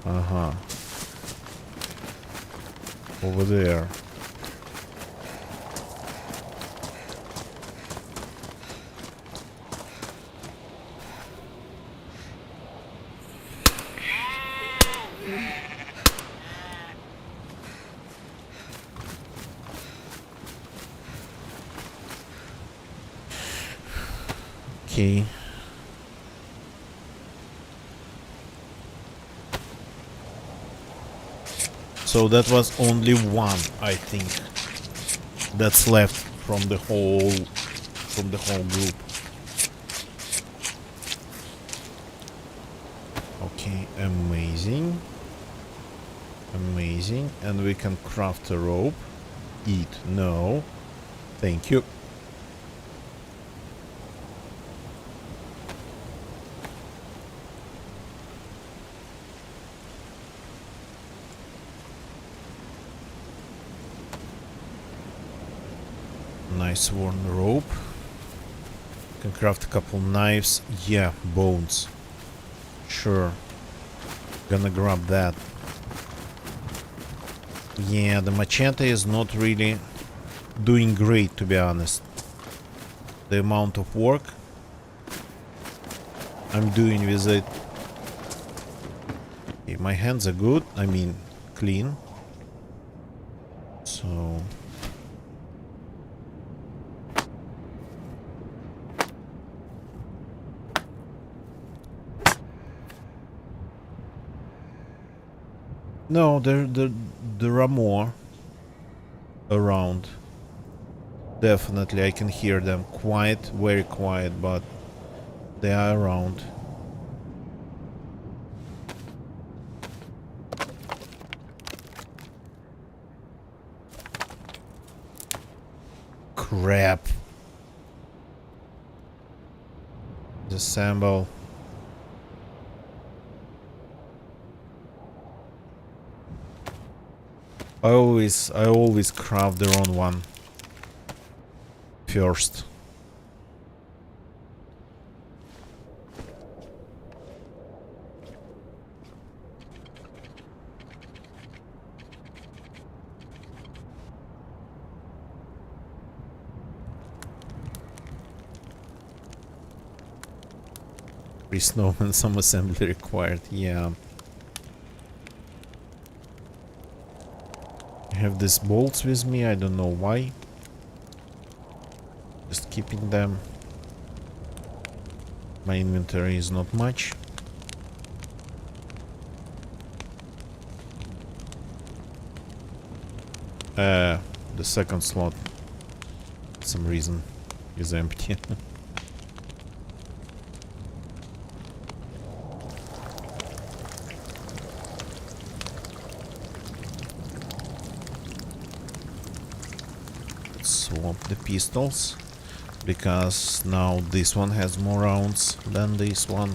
Uh-huh. Over there. Okay. So that was only one, I think, that's left from the whole group. Okay, amazing. Amazing. And we can craft a rope. Eat. No. Thank you. Nice worn rope. Can craft a couple knives. Yeah, bones. Sure. Gonna grab that. Yeah, the machete is not really doing great, to be honest. The amount of work I'm doing with it. Okay, my hands are good. I mean, clean. So... No, there are more around. Definitely, I can hear them. Quiet, very quiet, but they are around. Crap. Disassemble. I always craft the wrong one first. Snowman, some assembly required, yeah. have these bolts with me, I don't know why. Just keeping them. My inventory is not much. The second slot, for some reason, is empty. Swap the pistols, because now this one has more rounds than this one.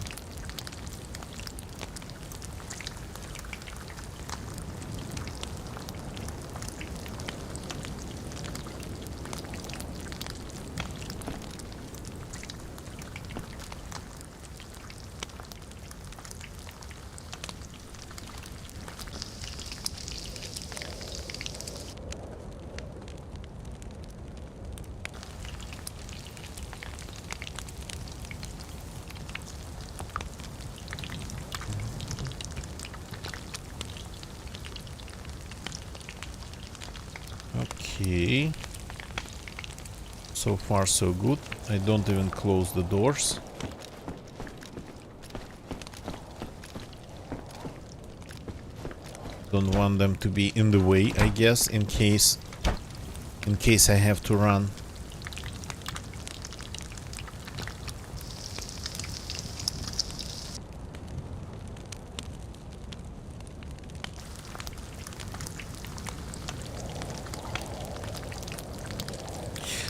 Okay. So far so good. I don't even close the doors. Don't want them to be in the way, I guess, in case I have to run.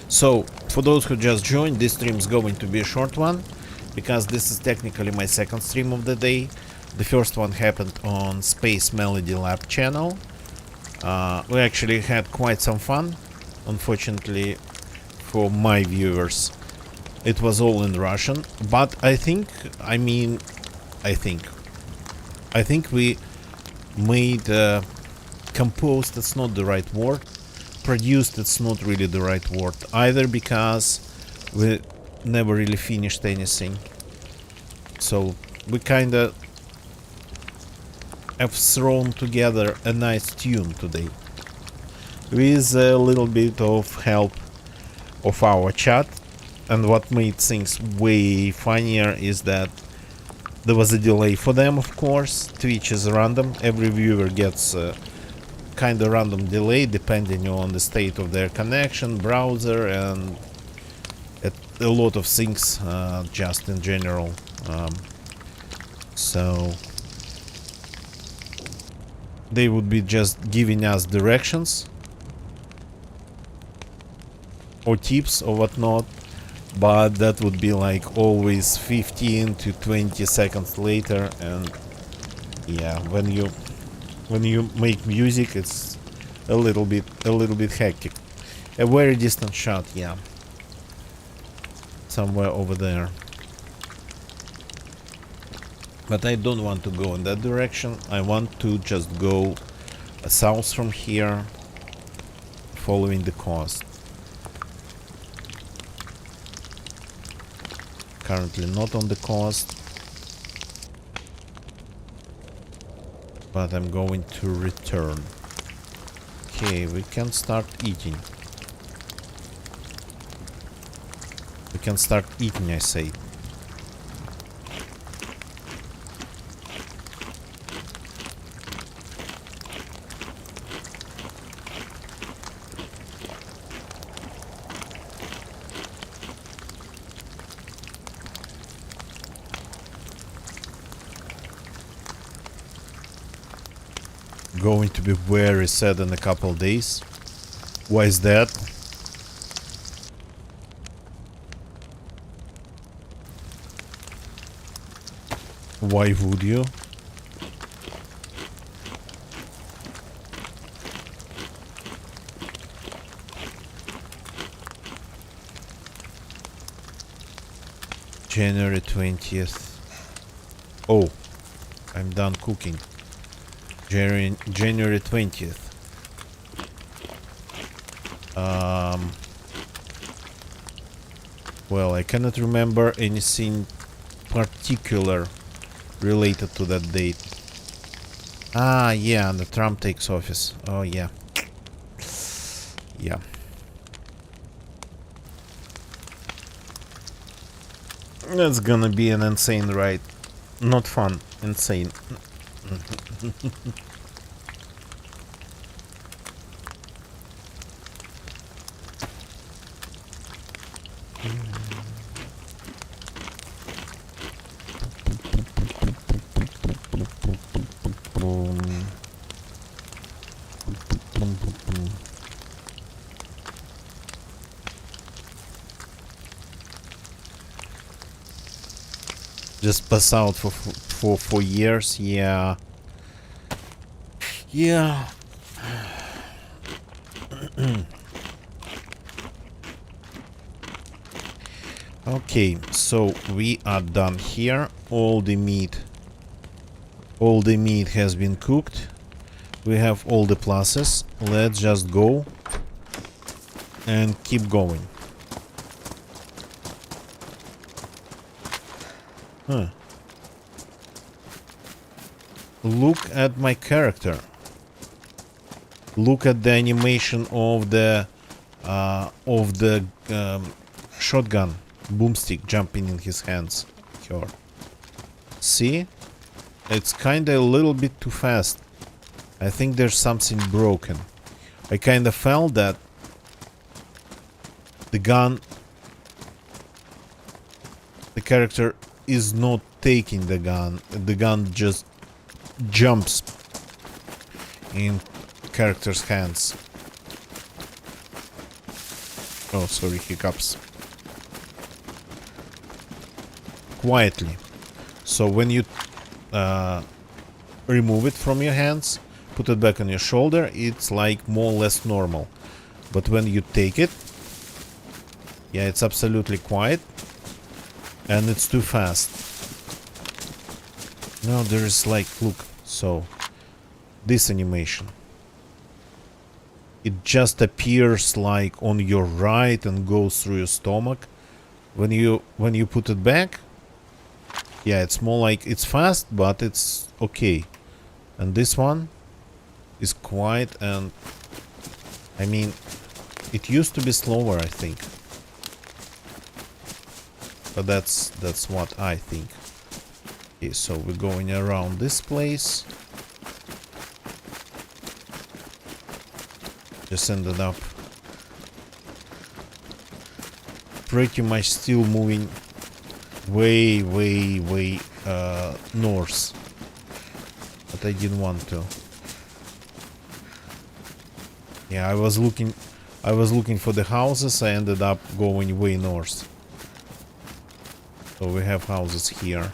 So, for those who just joined, this stream is going to be a short one, because this is technically my second stream of the day. The first one happened on Space Melody Lab channel. We actually had quite some fun. Unfortunately, for my viewers, it was all in Russian. But I think we made composed. That's not the right word. Produced, it's not really the right word either, because we never really finished anything. So we kinda have thrown together a nice tune today, with a little bit of help of our chat. And what made things way funnier is that there was a delay for them, of course. Twitch is random, every viewer gets kind of random delay depending on the state of their connection, browser, and a lot of things just in general. So they would be just giving us directions or tips or whatnot, but that would be like always 15 to 20 seconds later. And yeah, when you make music, it's a little bit hectic. A very distant shot, yeah, somewhere over there. But I don't want to go in that direction. I want to just go south from here, following the coast. Currently not on the coast, but I'm going to return. Okay, we can start eating. We can start eating, I say. Going to be very sad in a couple days. Why is that? Why would you? January 20th. Oh, I'm done cooking. January 20th. Well, I cannot remember anything particular related to that date. Ah, yeah, and the Trump takes office. Oh, yeah. Yeah. That's gonna be an insane ride. Not fun, insane. Just pass out for years, yeah. Yeah. Okay, so we are done here. All the meat has been cooked. We have all the pluses. Let's just go and keep going. Huh. Look at my character. Look at the animation of the shotgun boomstick jumping in his hands. Here. See? It's kinda a little bit too fast. I think there's something broken. I kinda felt that the character is not taking the gun. The gun just jumps in character's hands. Oh, sorry, hiccups. Quietly. So when you remove it from your hands, put it back on your shoulder, it's like more or less normal. But when you take it, yeah, it's absolutely quiet. And it's too fast. Now there is like, look, so this animation. It just appears like on your right and goes through your stomach. When you put it back, yeah, it's more like it's fast, but it's okay. And this one is quiet, and I mean, it used to be slower, I think. But that's what I think. Okay, so we're going around this place. Just ended up pretty much still moving way north. But I didn't want to. Yeah, I was looking for the houses. I ended up going way north. So we have houses here.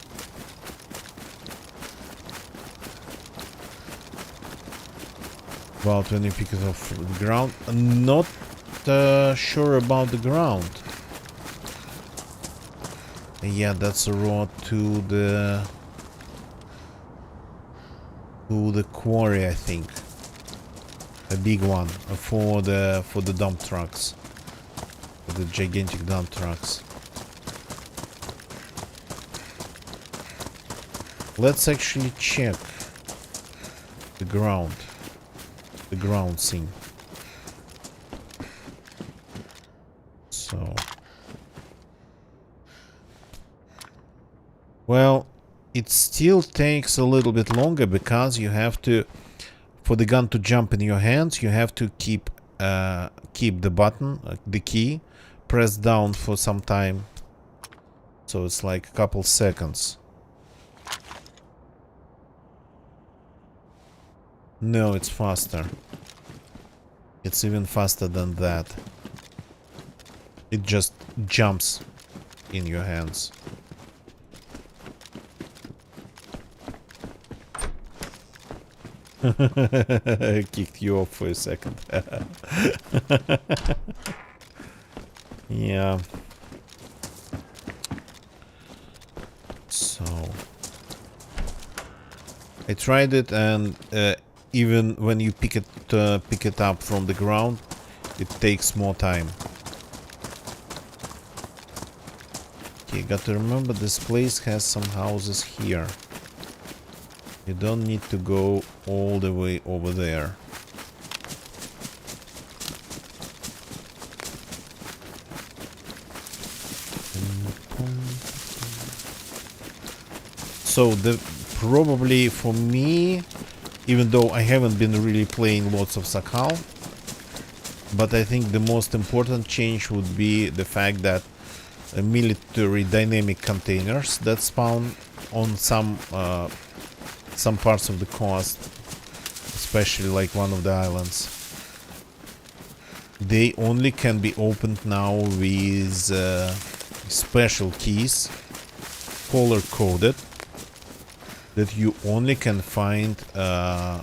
About when you pick it off the ground. I'm not sure about the ground. Yeah, that's a road to the quarry, I think. A big one for the dump trucks. For the gigantic dump trucks. Let's actually check the ground. The ground scene. So, well, it still takes a little bit longer because you have to, for the gun to jump in your hands, you have to keep the button, the key, pressed down for some time. So it's like a couple seconds. No, it's faster. It's even faster than that. It just jumps in your hands. I kicked you off for a second. Yeah. So I tried it, and even when you pick it up from the ground, it takes more time. Okay, got to remember this place has some houses here. You don't need to go all the way over there. So the probably for me, even though I haven't been really playing lots of Sakhal, but I think the most important change would be the fact that military dynamic containers that spawn on some parts of the coast, especially like one of the islands, they only can be opened now with special keys, color coded, that you only can find at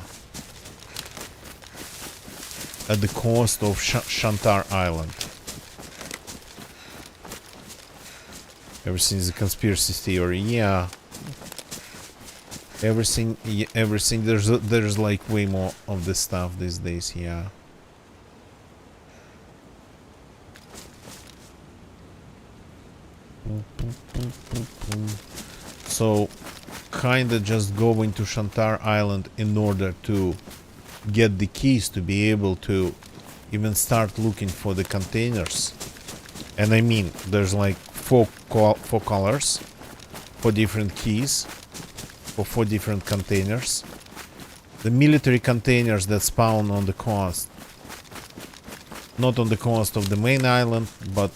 the coast of Shantar Island. Everything is a conspiracy theory. Yeah. Everything. There's like way more of this stuff these days. Yeah. So, kinda just going to Shantar Island in order to get the keys to be able to even start looking for the containers. And I mean, there's like four colors, 4 different keys for 4 different containers. The military containers that spawn on the coast, not on the coast of the main island, but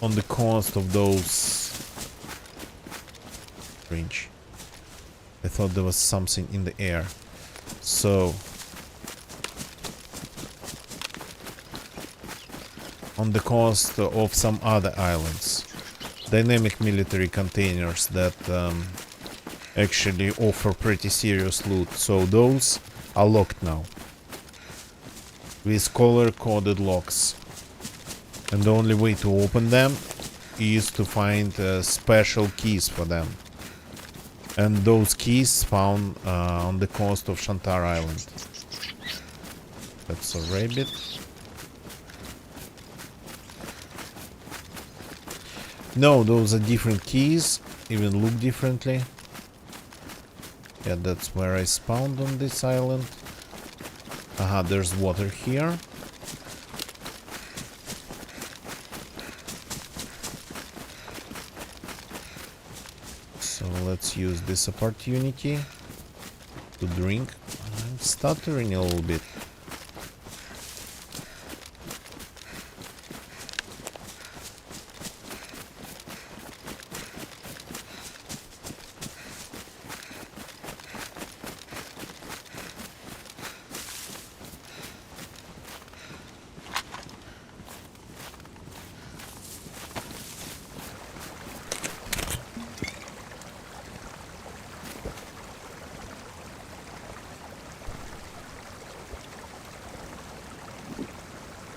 on the coast of those range. I thought there was something in the air. So on the coast of some other islands, dynamic military containers that actually offer pretty serious loot. So those are locked now with color-coded locks, and the only way to open them is to find special keys for them. And those keys found on the coast of Shantar Island. That's a rabbit. No, those are different keys, even look differently. Yeah, that's where I spawned on this island. Aha, there's water here. So let's use this opportunity to drink. I'm stuttering a little bit.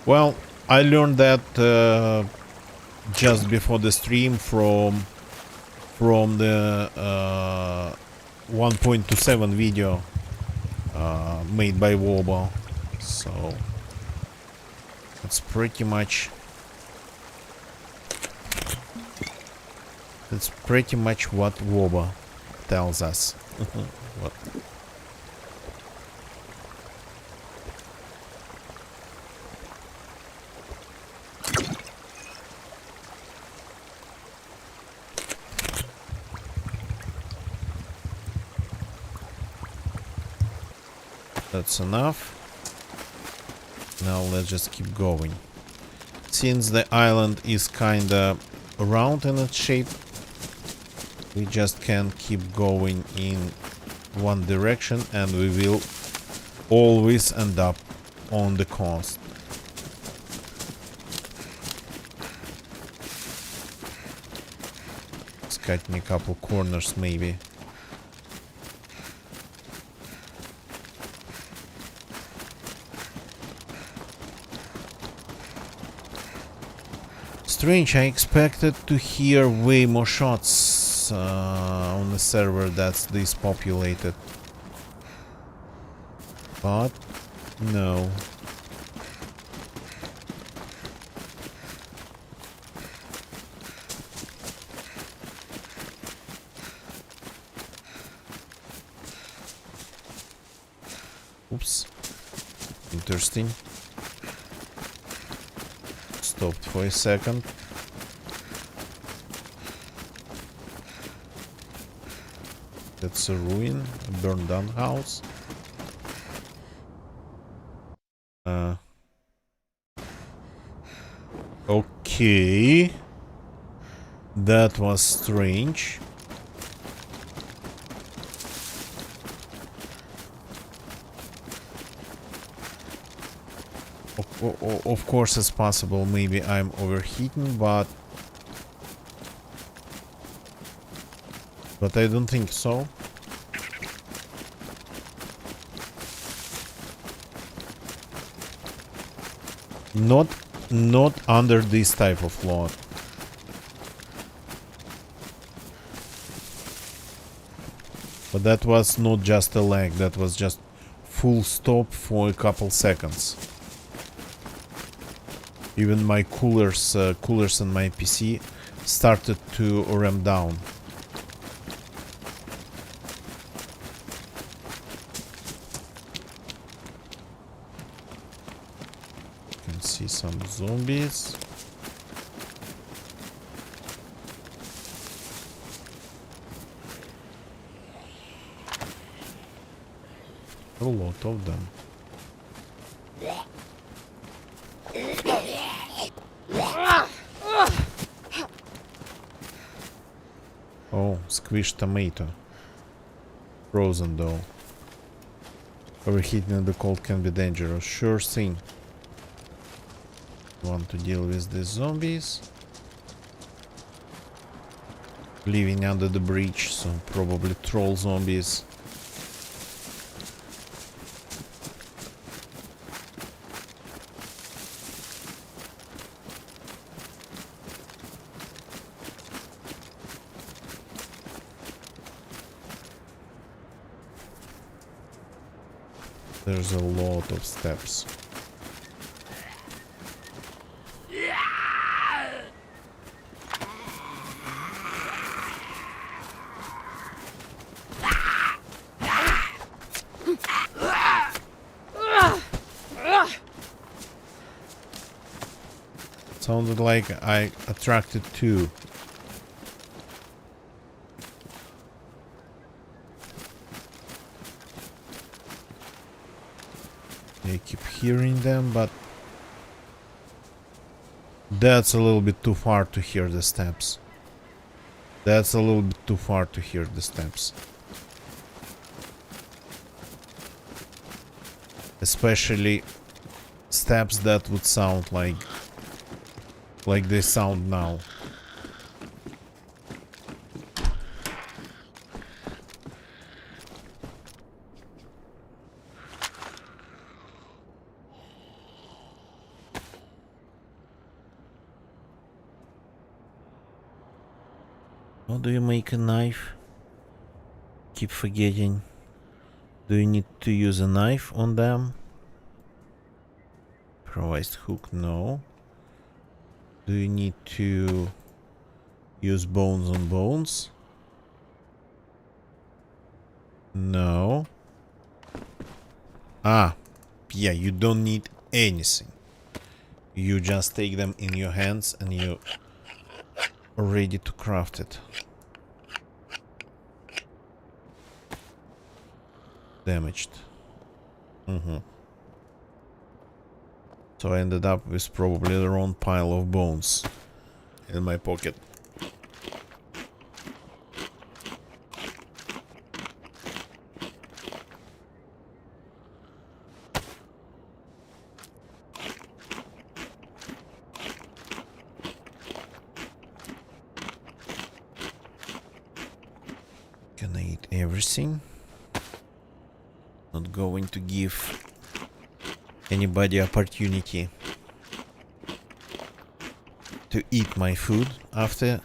Well, I learned that just before the stream from the 1.27 video made by Wobo. So that's pretty much what Wobo tells us. What? That's enough. Now let's just keep going. Since the island is kinda round in its shape, we just can keep going in one direction and we will always end up on the coast. It's cutting a couple corners maybe. Strange, I expected to hear way more shots on the server that's this populated. But no. Oops. Interesting. Stopped for a second. That's a ruin, a burned down house. Okay. That was strange. Of course it's possible maybe I'm overheating, but I don't think so. Not under this type of load. But that was not just a lag, that was just full stop for a couple seconds. Even my coolers in my PC started to ramp down. You can see some zombies. A lot of them. Oh, squished tomato. Frozen though. Overheating in the cold can be dangerous. Sure thing. Want to deal with these zombies. Living under the bridge, so probably troll zombies. There's a lot of steps. Sounded like I attracted two. I keep hearing them, but that's a little bit too far to hear the steps. That's a little bit too far to hear the steps. Especially steps that would sound like they sound now. How do you make a knife? Keep forgetting. Do you need to use a knife on them? Improvised hook, no. Do you need to use bones on bones? No. Ah, yeah, you don't need anything. You just take them in your hands and you are ready to craft it. Damaged. So I ended up with probably the wrong pile of bones in my pocket. Can I eat everything? Not going to give anybody opportunity to eat my food after,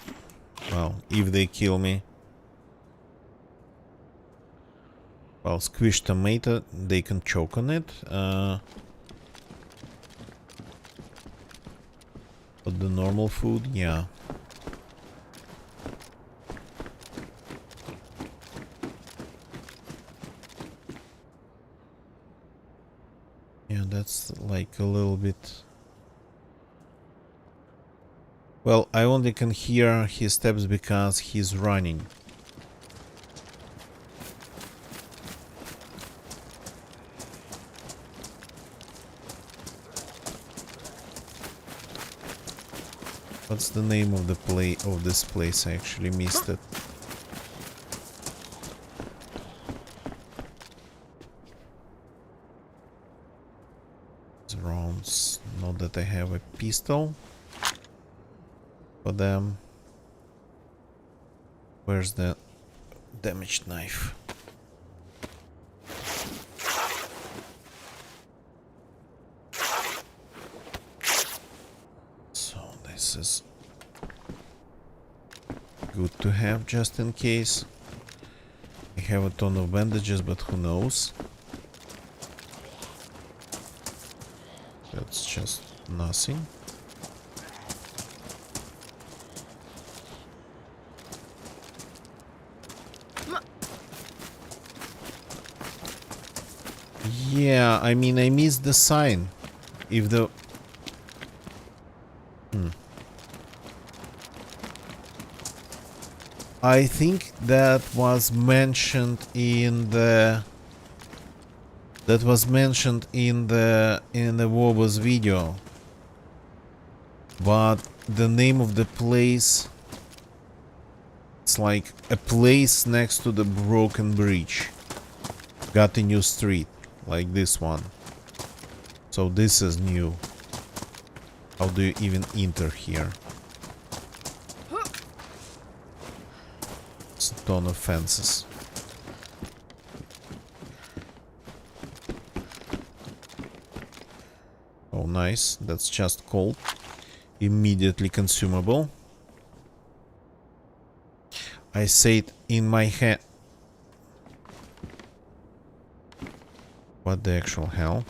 well, if they kill me. Well, squished tomato, they can choke on it. But the normal food, yeah. Yeah, that's like a little bit... Well, I only can hear his steps because he's running. What's the name of the this place? I actually missed it. Rounds. Not that I have a pistol for them. Where's the damaged knife? So this is good to have just in case. I have a ton of bandages, but who knows? That's just nothing. Yeah, I mean, I missed the sign. If the... I think that was mentioned in the... That was mentioned in the Wobos video. But the name of the place... It's like a place next to the broken bridge. Got a new street. Like this one. So this is new. How do you even enter here? It's a ton of fences. Oh, nice. That's just coal. Immediately consumable. I say it in my head. What the actual hell?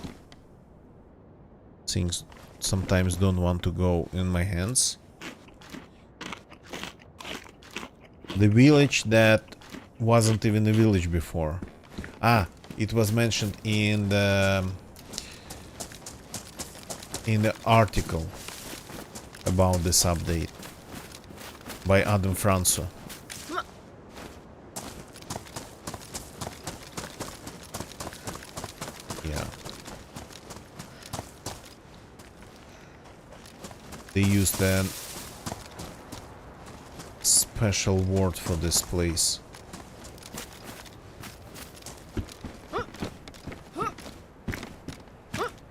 Things sometimes don't want to go in my hands. The village that wasn't even a village before. Ah, it was mentioned in the article about this update by Adam Franso. They used a special word for this place.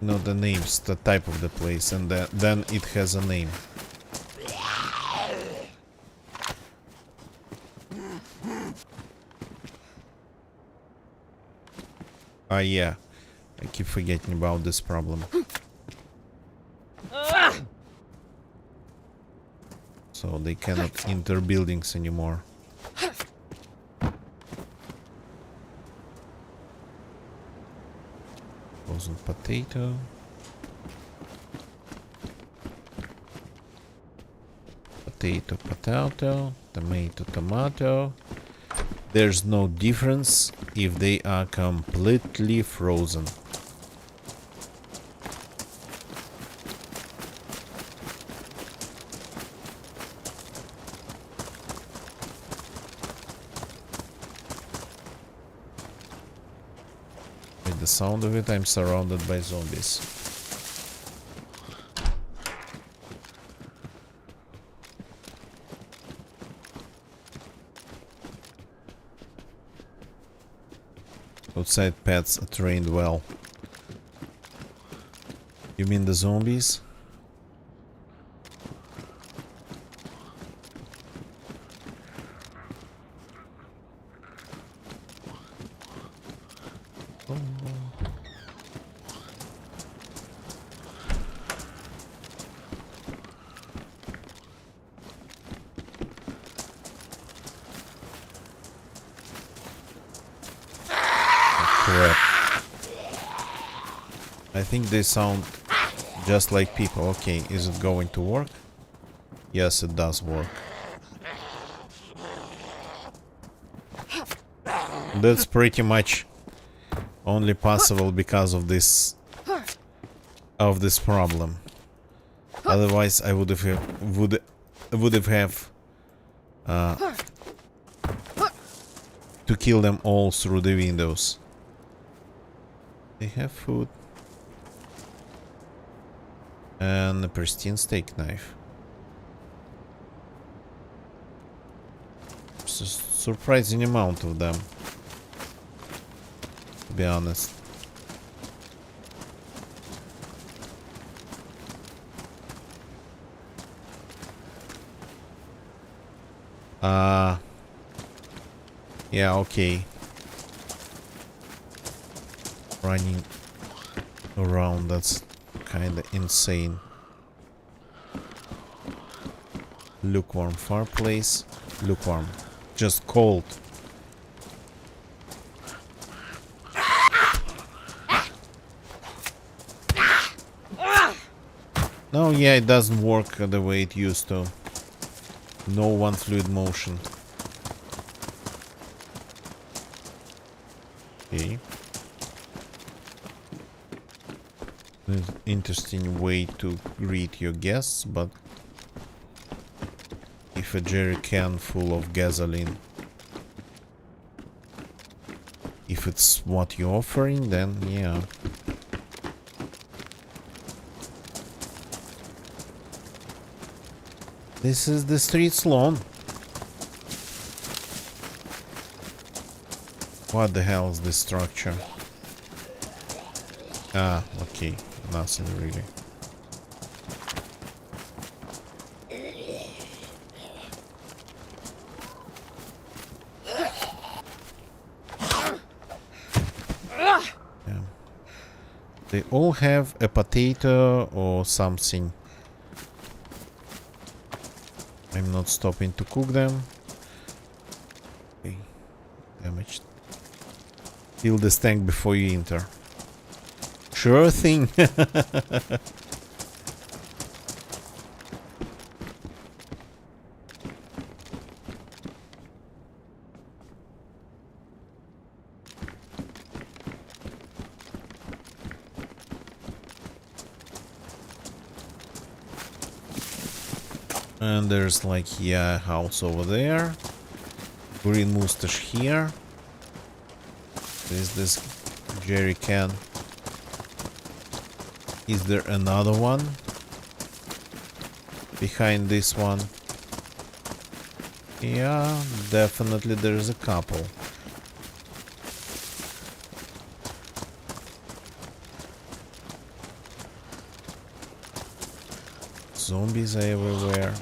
Not the names, the type of the place, and then it has a name. Ah, yeah. I keep forgetting about this problem. So they cannot enter buildings anymore. Frozen potato. Potato, potato. Tomato, tomato. There's no difference if they are completely frozen. The sound of it, I'm surrounded by zombies. Outside pets are trained well. You mean the zombies? I think they sound just like people. Okay, is it going to work? Yes, it does work. That's pretty much only possible because of this problem. Otherwise, I would have to kill them all through the windows. They have food. And a pristine steak knife. There's a surprising amount of them, to be honest. Yeah, okay. Running around, that's kinda insane. Lukewarm fireplace. Lukewarm. Just cold. No, yeah, it doesn't work the way it used to. No one fluid motion. Okay. Interesting way to greet your guests, but if a jerry can full of gasoline, if it's what you're offering, then yeah. This is the street's lawn. What the hell is this structure? Ah, okay. Nothing really. Yeah. They all have a potato or something. I'm not stopping to cook them. Okay. Damaged. Fill the tank before you enter. Sure thing. And there's like, yeah, a house over there. Green mustache here. There's this jerry can. Is there another one behind this one? Yeah, definitely there's a couple. Zombies are everywhere.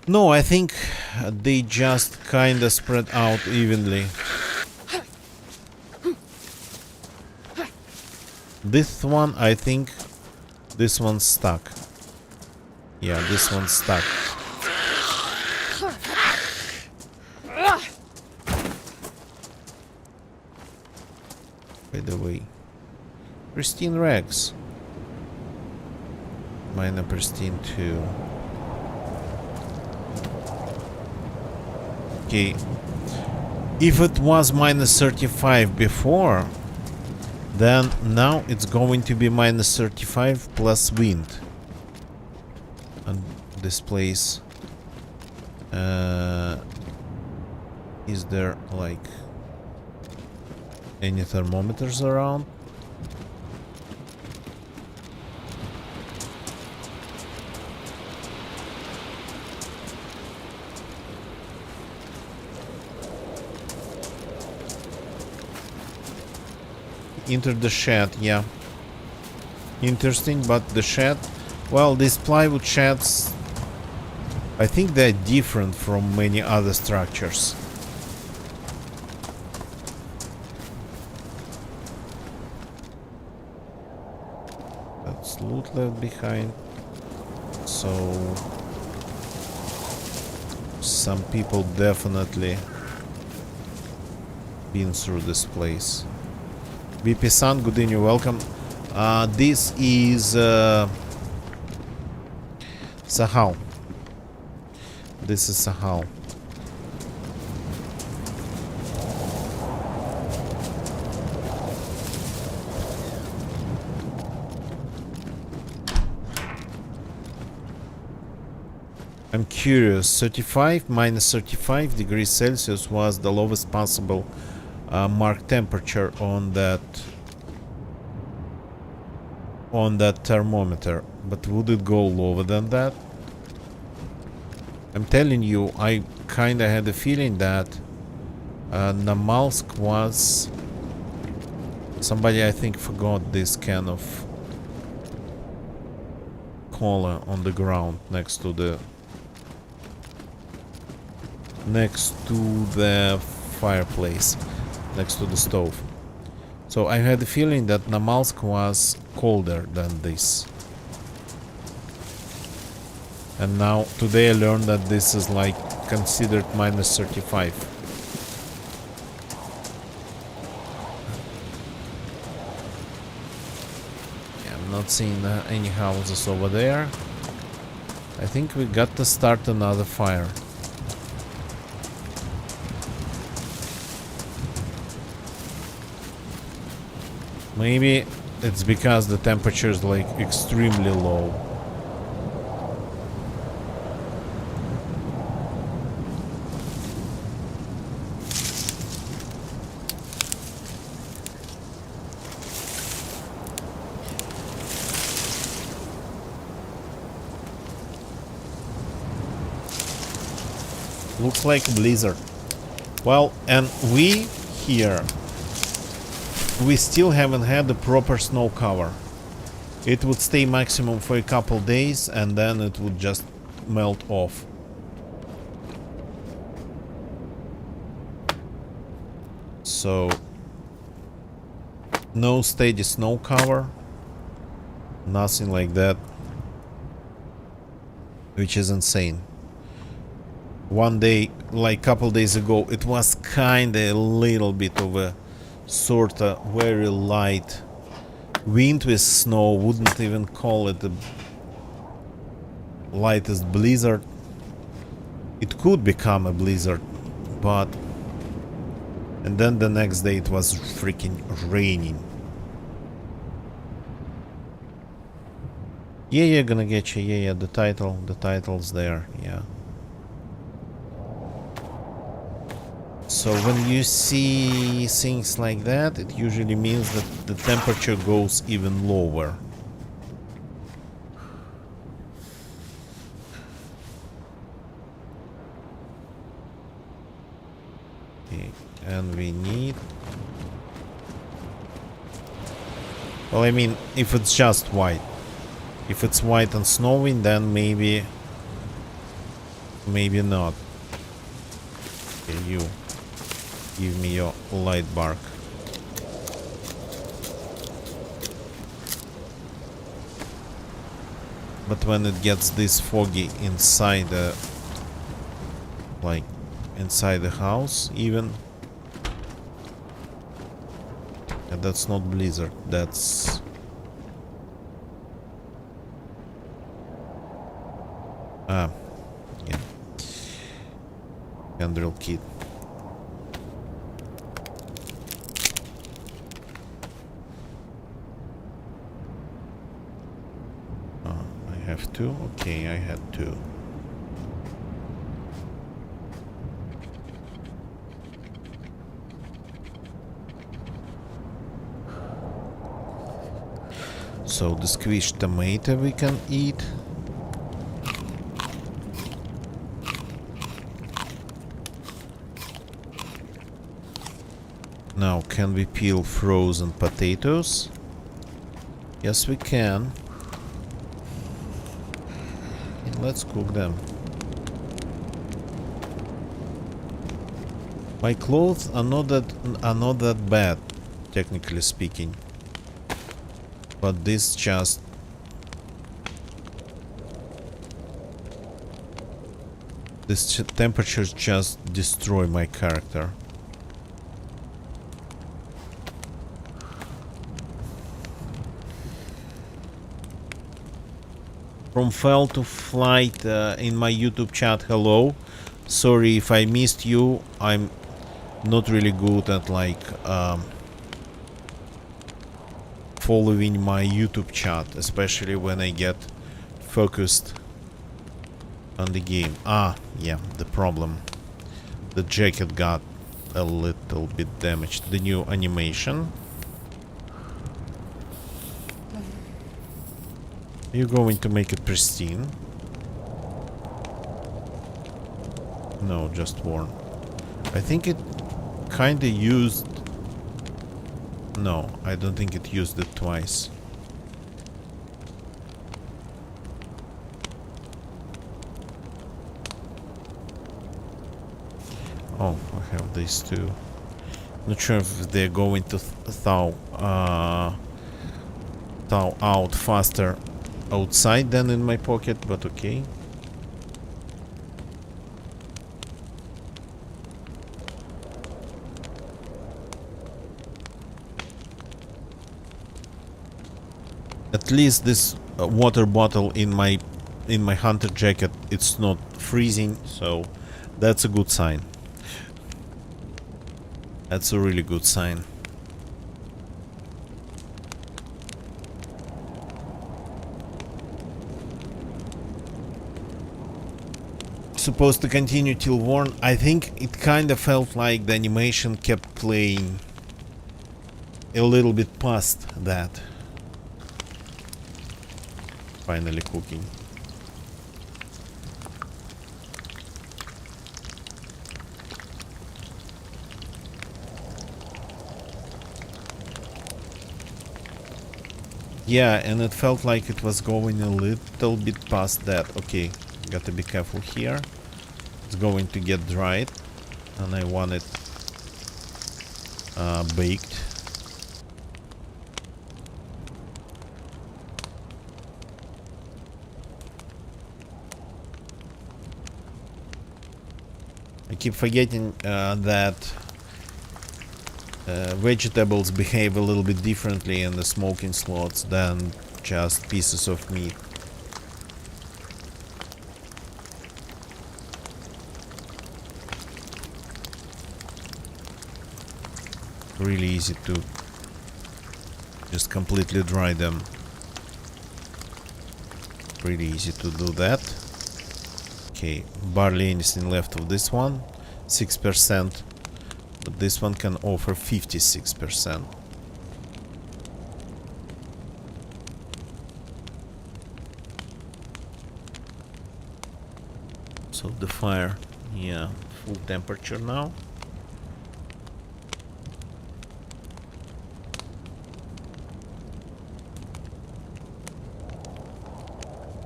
No, I think they just kinda spread out evenly. This one, I think, this one's stuck. Yeah, this one's stuck. By the way, pristine rags. Mine are pristine too. Okay, if it was minus 35 before, then now it's going to be minus 35 plus wind. And this place, is there like any thermometers around? Enter the shed, yeah. Interesting, but the shed, well, these plywood sheds, I think they're different from many other structures. That's loot left behind. So some people definitely been through this place. BP San, good evening, welcome. This is Sakhal. This is Sakhal. I'm I'm curious. 35 minus 35 degrees Celsius was the lowest possible marked temperature on that thermometer, but would it go lower than that? I'm telling you, I kinda had a feeling that Namalsk was... Somebody, I think, forgot this can of cola on the ground next to the fireplace, next to the stove. So I had a feeling that Namalsk was colder than this. And now, today I learned that this is like considered minus 35. Yeah, I'm not seeing any houses over there. I think we got to start another fire. Maybe it's because the temperature is like extremely low. Looks like a blizzard. Well, and we here, we still haven't had the proper snow cover. It would stay maximum for a couple days and then it would just melt off. So, no steady snow cover, nothing like that, which is insane. One day, like couple days ago, it was kinda a little bit of a sorta very light wind with snow. Wouldn't even call it the lightest blizzard. It could become a blizzard, but... And then the next day it was freaking raining. Yeah, gonna get you. Yeah, the title's there, yeah. So when you see things like that, it usually means that the temperature goes even lower. Okay, and we need... Well, I mean, if it's just white. If it's white and snowing, then maybe not. Okay, you give me your light bark. But when it gets this foggy inside the... like inside the house even... And that's not blizzard, that's... Ah, yeah. Handrill kit. I have two? Okay, I had two. So the squished tomato we can eat. Now, can we peel frozen potatoes? Yes, we can. Let's cook them. My clothes are not that bad, technically speaking. But this just... This temperatures just destroy my character. From Fell to Flight in my YouTube chat, hello. Sorry if I missed you. I'm not really good at like following my YouTube chat, especially when I get focused on the game. Ah, yeah, the problem. The jacket got a little bit damaged. The new animation. You're going to make it pristine? No, just worn. I think it kinda used... No, I don't think it used it twice. Oh, I have these two. Not sure if they're going to thaw out faster outside than in my pocket, but okay. At least this water bottle in my hunter jacket, it's not freezing, so that's a good sign. That's a really good sign. Supposed to continue till worn. I think it kind of felt like the animation kept playing a little bit past that. Finally cooking. Yeah, and it felt like it was going a little bit past that. Okay, gotta be careful here. It's going to get dried, and I want it baked. I keep forgetting that vegetables behave a little bit differently in the smoking slots than just pieces of meat. Really easy to just completely dry them. Pretty easy to do that. Okay, barely anything left of this one. 6%. But this one can offer 56%. So the fire, yeah, full temperature now.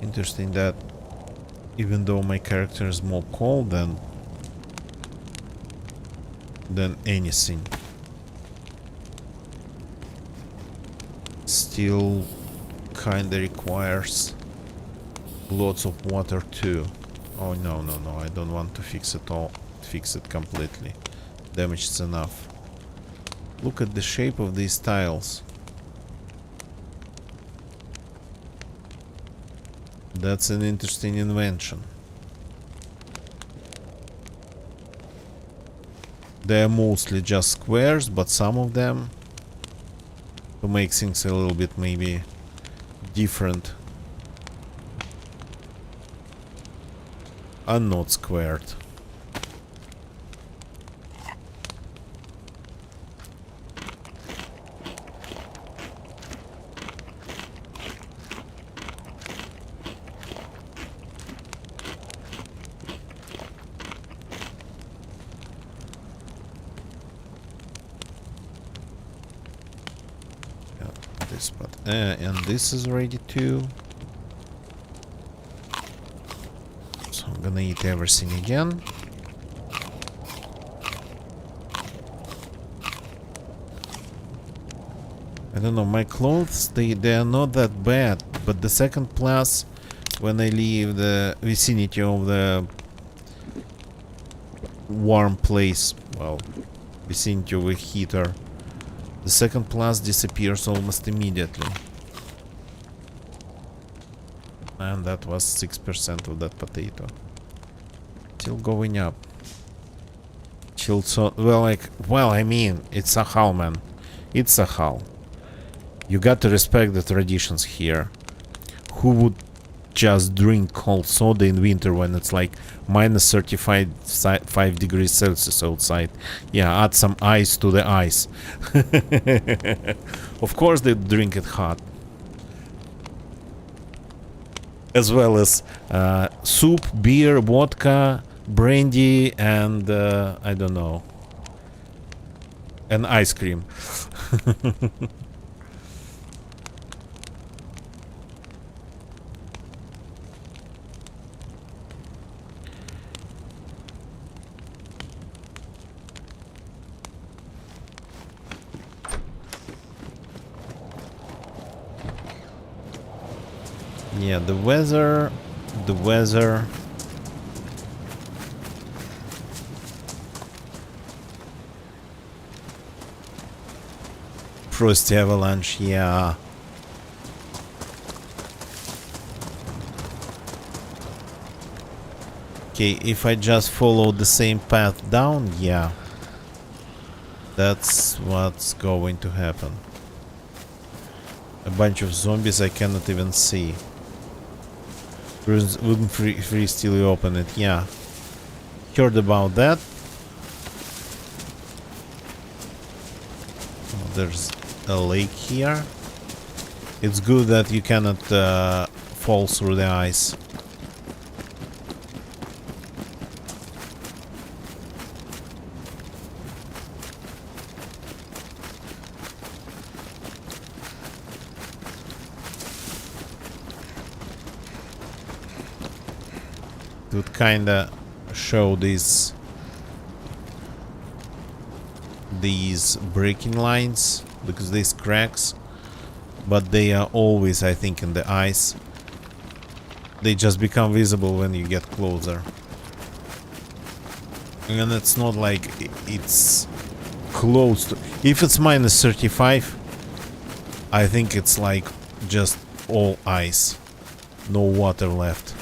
Interesting that even though my character is more cold than anything, still kinda requires lots of water too. Oh no, I don't want to fix it completely. Damage is enough. Look at the shape of these tiles. That's an interesting invention. They're mostly just squares, but some of them, to make things a little bit maybe different, are not squared. And this is ready too. So I'm gonna eat everything again. I don't know, my clothes, they are not that bad, but the second plus, when I leave the vicinity of the warm place, well, vicinity of a heater, the second plus disappears almost immediately. And that was 6% of that potato. Still going up. Chilled so well, I mean, it's Sakhal, man. It's Sakhal. You got to respect the traditions here. Who would just drink cold soda in winter when it's like minus 35 degrees Celsius outside. Yeah, add some ice to the ice. Of course they drink it hot. As well as soup, beer, vodka, brandy, and I don't know, and ice cream. Yeah, the weather. Frosty avalanche, yeah. Okay, if I just follow the same path down, yeah. That's what's going to happen. A bunch of zombies I cannot even see. Wouldn't free still open it, yeah. Heard about that. Oh, there's a lake here. It's good that you cannot fall through the ice. It would kinda show these breaking lines because these cracks, but they are always, I think, in the ice. They just become visible when you get closer, and it's not like it's close to. If it's minus 35, I think it's like just all ice, no water left.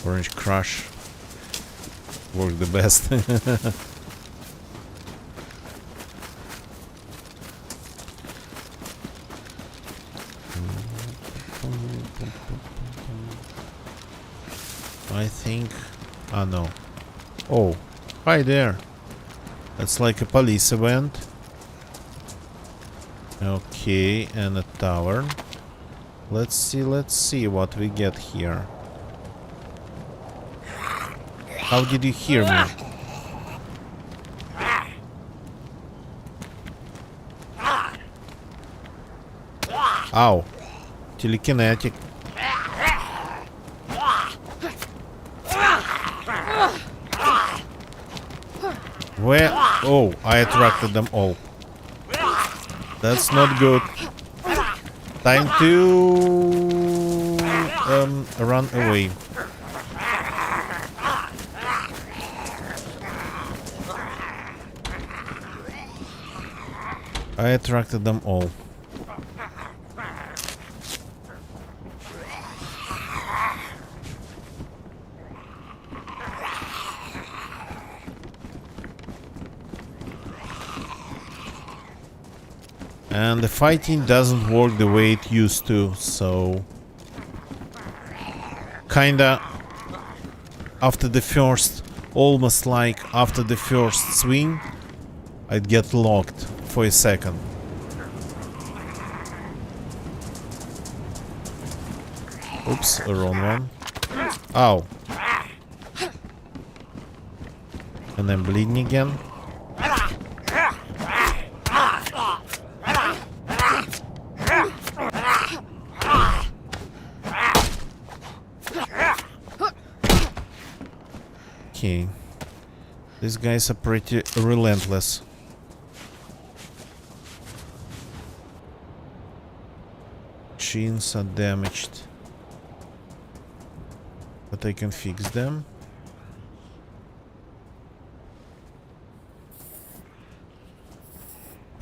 Orange Crush worked the best. I think... ah, no. Oh, hi there. That's like a police event. Okay, and a tower. Let's see what we get here. How did you hear me? Ow. Telekinetic. Where? Oh, I attracted them all. That's not good. Time to run away. I attracted them all. And the fighting doesn't work the way it used to, so... kinda... after the first... almost like after the first swing, I'd get locked for a second. Oops, a wrong one. Ow. And I'm bleeding again. Okay. These guys are pretty relentless. Machines are damaged, but I can fix them.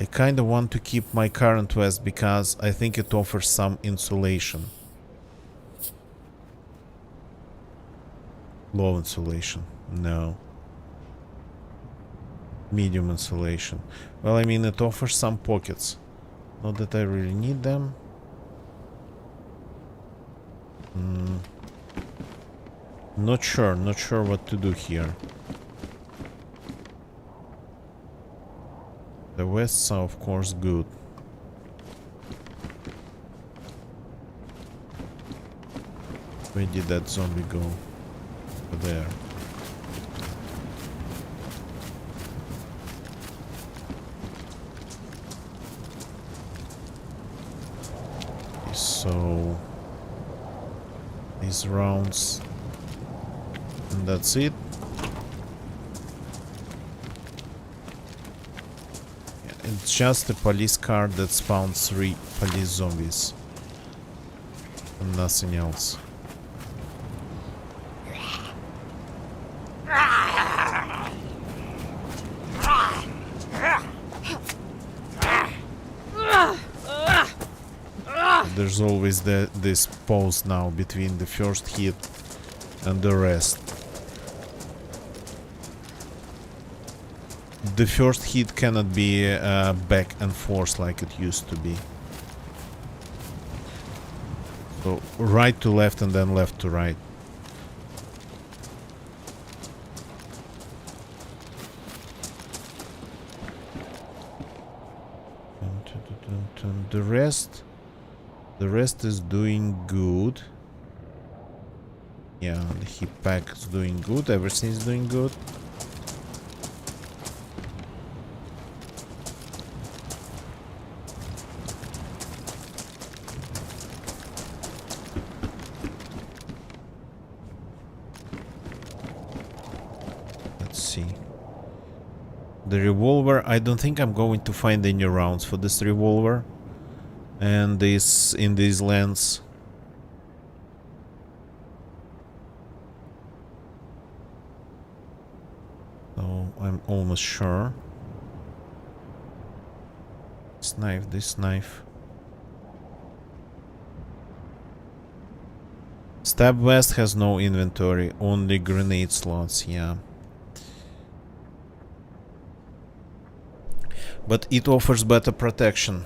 I kinda want to keep my current vest because I think it offers some insulation. Low insulation. No. Medium insulation. Well, I mean, it offers some pockets. Not that I really need them. Not sure what to do here. The wests are of course good. Where did that zombie go? Over there. Okay, so these rounds, and that's it. Yeah, it's just a police car that spawns 3 police zombies and nothing else. There's always this pause now between the first hit and the rest. The first hit cannot be back and forth like it used to be. So right to left and then left to right. The rest is doing good. Yeah, the hip pack is doing good. Everything is doing good. Let's see. The revolver, I don't think I'm going to find any rounds for this revolver. And this in these lands. So I'm almost sure. This knife. Stab West has no inventory, only grenade slots, yeah. But it offers better protection.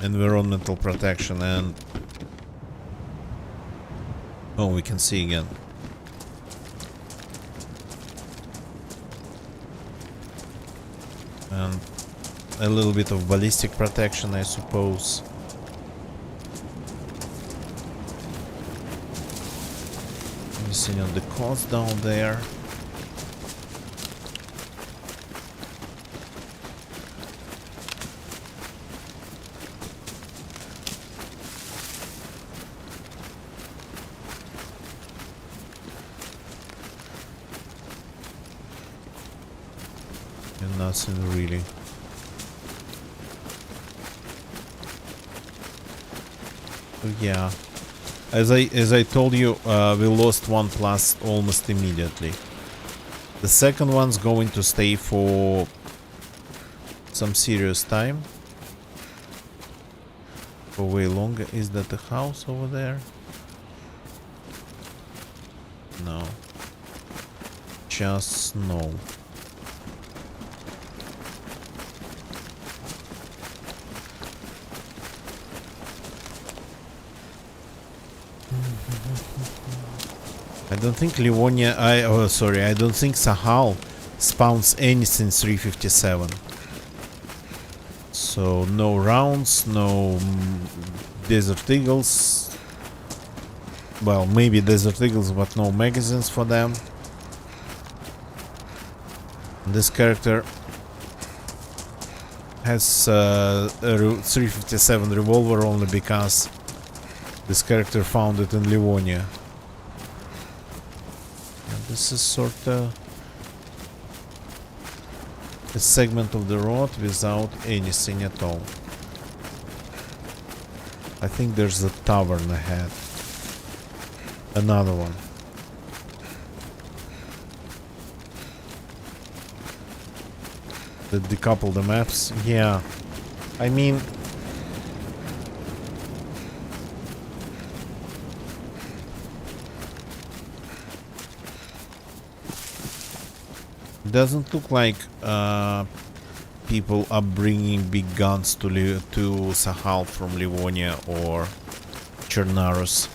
Environmental protection and... Oh, we can see again. And a little bit of ballistic protection, I suppose. Missing on the coast down there. Nothing really. So yeah, as I told you, we lost 1+ almost immediately. The second one's going to stay for some serious time. For way longer. Is that the house over there? No. Just snow. I don't think Livonia, I don't think Sakhal spawns anything 357. So no rounds, no Desert Eagles. Well, maybe Desert Eagles, but no magazines for them. This character has a 357 revolver only because this character found it in Livonia. And this is sort of a segment of the road without anything at all. I think there's a tavern ahead. Another one. That decouple the maps. Yeah. I mean... doesn't look like people are bringing big guns to Sakhal from Livonia or Chernarus.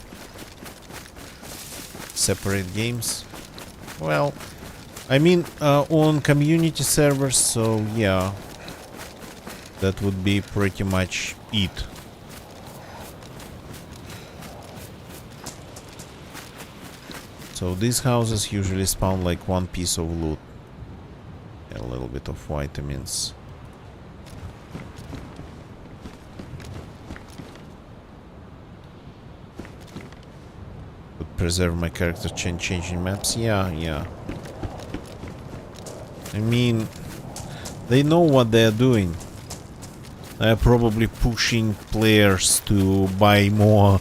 Separate games. Well, I mean, on community servers, so yeah, that would be pretty much it. So these houses usually spawn like one piece of loot. A little bit of vitamins. Would preserve my character changing maps. Yeah. I mean, they know what they're doing. They're probably pushing players to buy more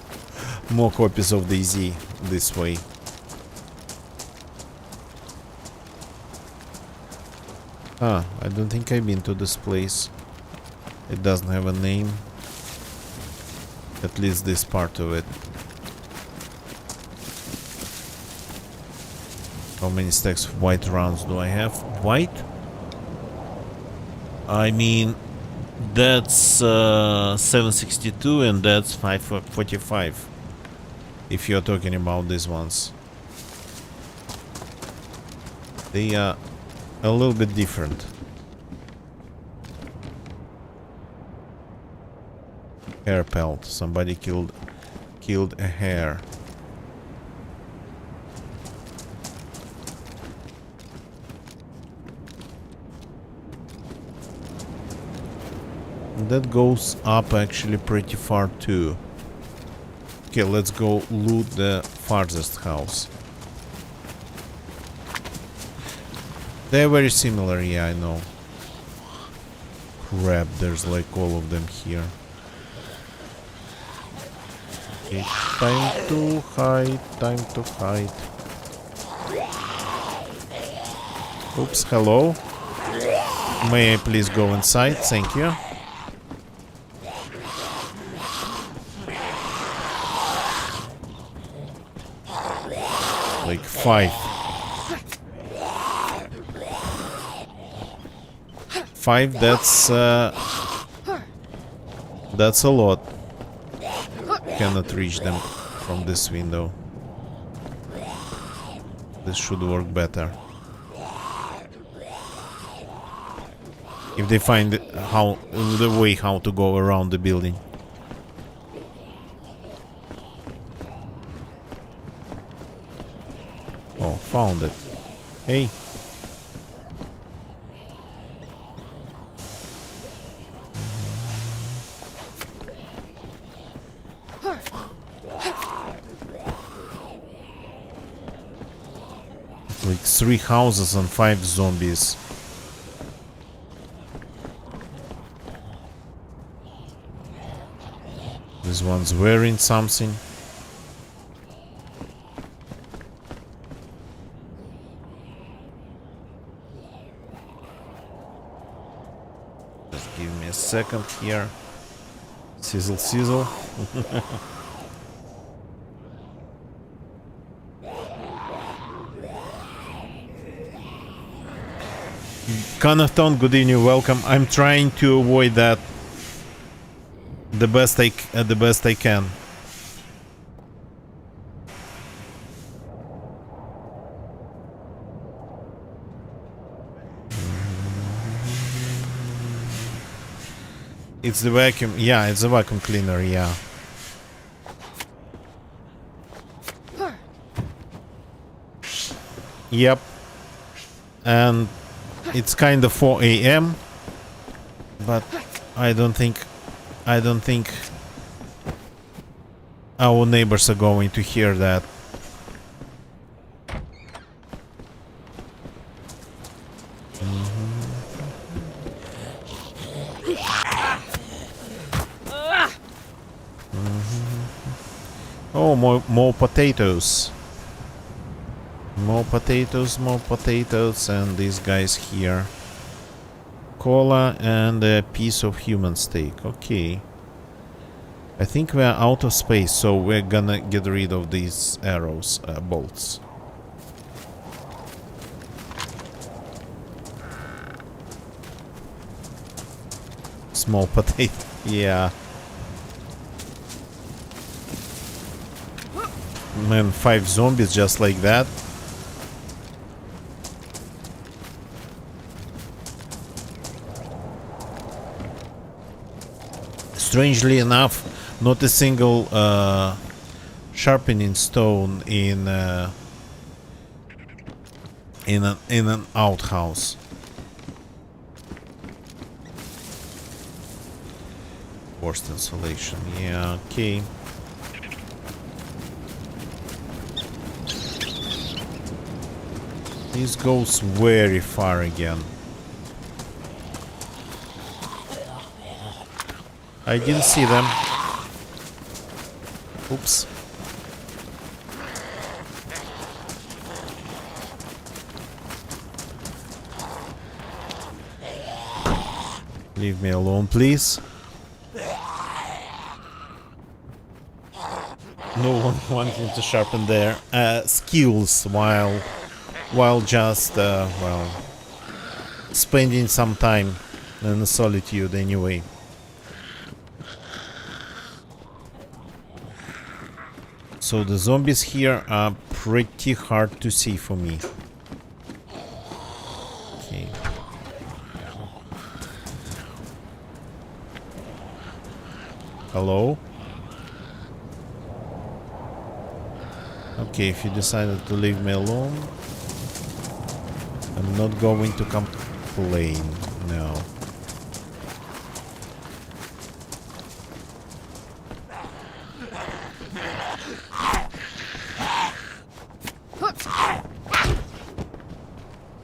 copies of DayZ this way. Ah, I don't think I've been to this place. It doesn't have a name. At least this part of it. How many stacks of white rounds do I have? White? I mean, that's 762 and that's 545. If you're talking about these ones. They are a little bit different. Hair pelt. Somebody killed a hare. That goes up actually pretty far too. Okay, let's go loot the farthest house. They're very similar, yeah, I know. Crap, there's like all of them here. Okay, time to hide. Oops, hello. May I please go inside? Thank you. Like 5. 5, that's a lot. Cannot reach them from this window. This should work better. If they find the way how to go around the building. Oh, found it. Hey. Like 3 houses and 5 zombies. This one's wearing something. Just give me a second here. Sizzle, sizzle. Connathon, good evening, welcome. I'm trying to avoid that the best I can. It's the vacuum. Yeah, it's a vacuum cleaner. Yeah. Yep. And it's kind of 4 a.m. but I don't think our neighbors are going to hear that. Oh, more potatoes. More potatoes, and these guys here. Cola and a piece of human steak. Okay. I think we're out of space, so we're gonna get rid of these arrows, bolts. Small potato. Yeah. Man, 5 zombies just like that. Strangely enough, not a single sharpening stone in an outhouse. Forced insulation. Yeah, okay. This goes very far again. I didn't see them. Oops. Leave me alone, please. No one wanting to sharpen their skills while just well, spending some time in solitude anyway. So the zombies here are pretty hard to see for me. Okay. Hello? Okay, if you decided to leave me alone, I'm not going to complain, no.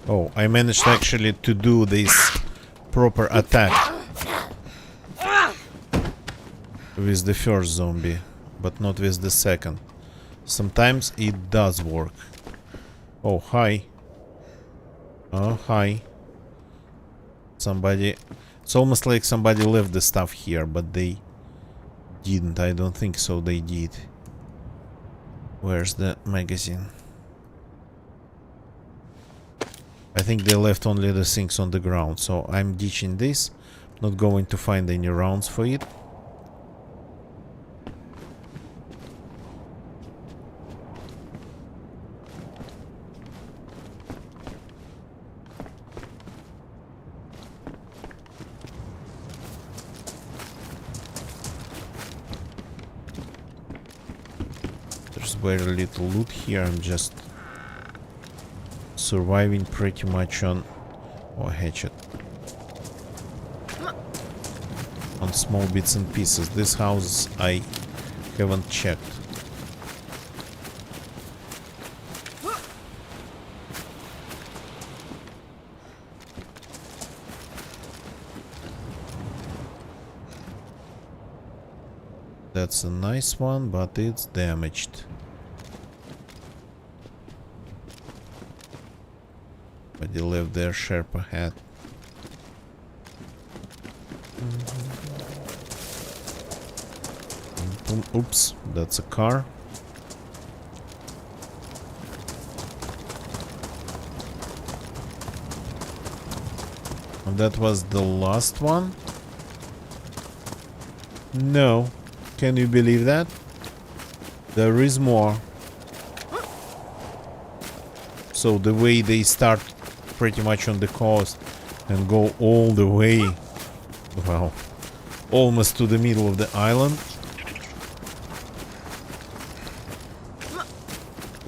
Oh, I managed actually to do this proper attack with the first zombie, but not with the second. Sometimes it does work. Oh, hi. Oh, hi. Somebody... It's almost like somebody left the stuff here, but they didn't. I don't think so they did. Where's the magazine? I think they left only the things on the ground, so I'm ditching this. Not going to find any rounds for it. There's very little loot here. I'm just surviving pretty much on... Oh, hatchet. On small bits and pieces. This house I haven't checked. That's a nice one, but it's damaged. But they left their Sherpa hat. Oops, that's a car. And that was the last one? No. Can you believe that? There is more. So the way they start pretty much on the coast and go all the way, well, almost to the middle of the island.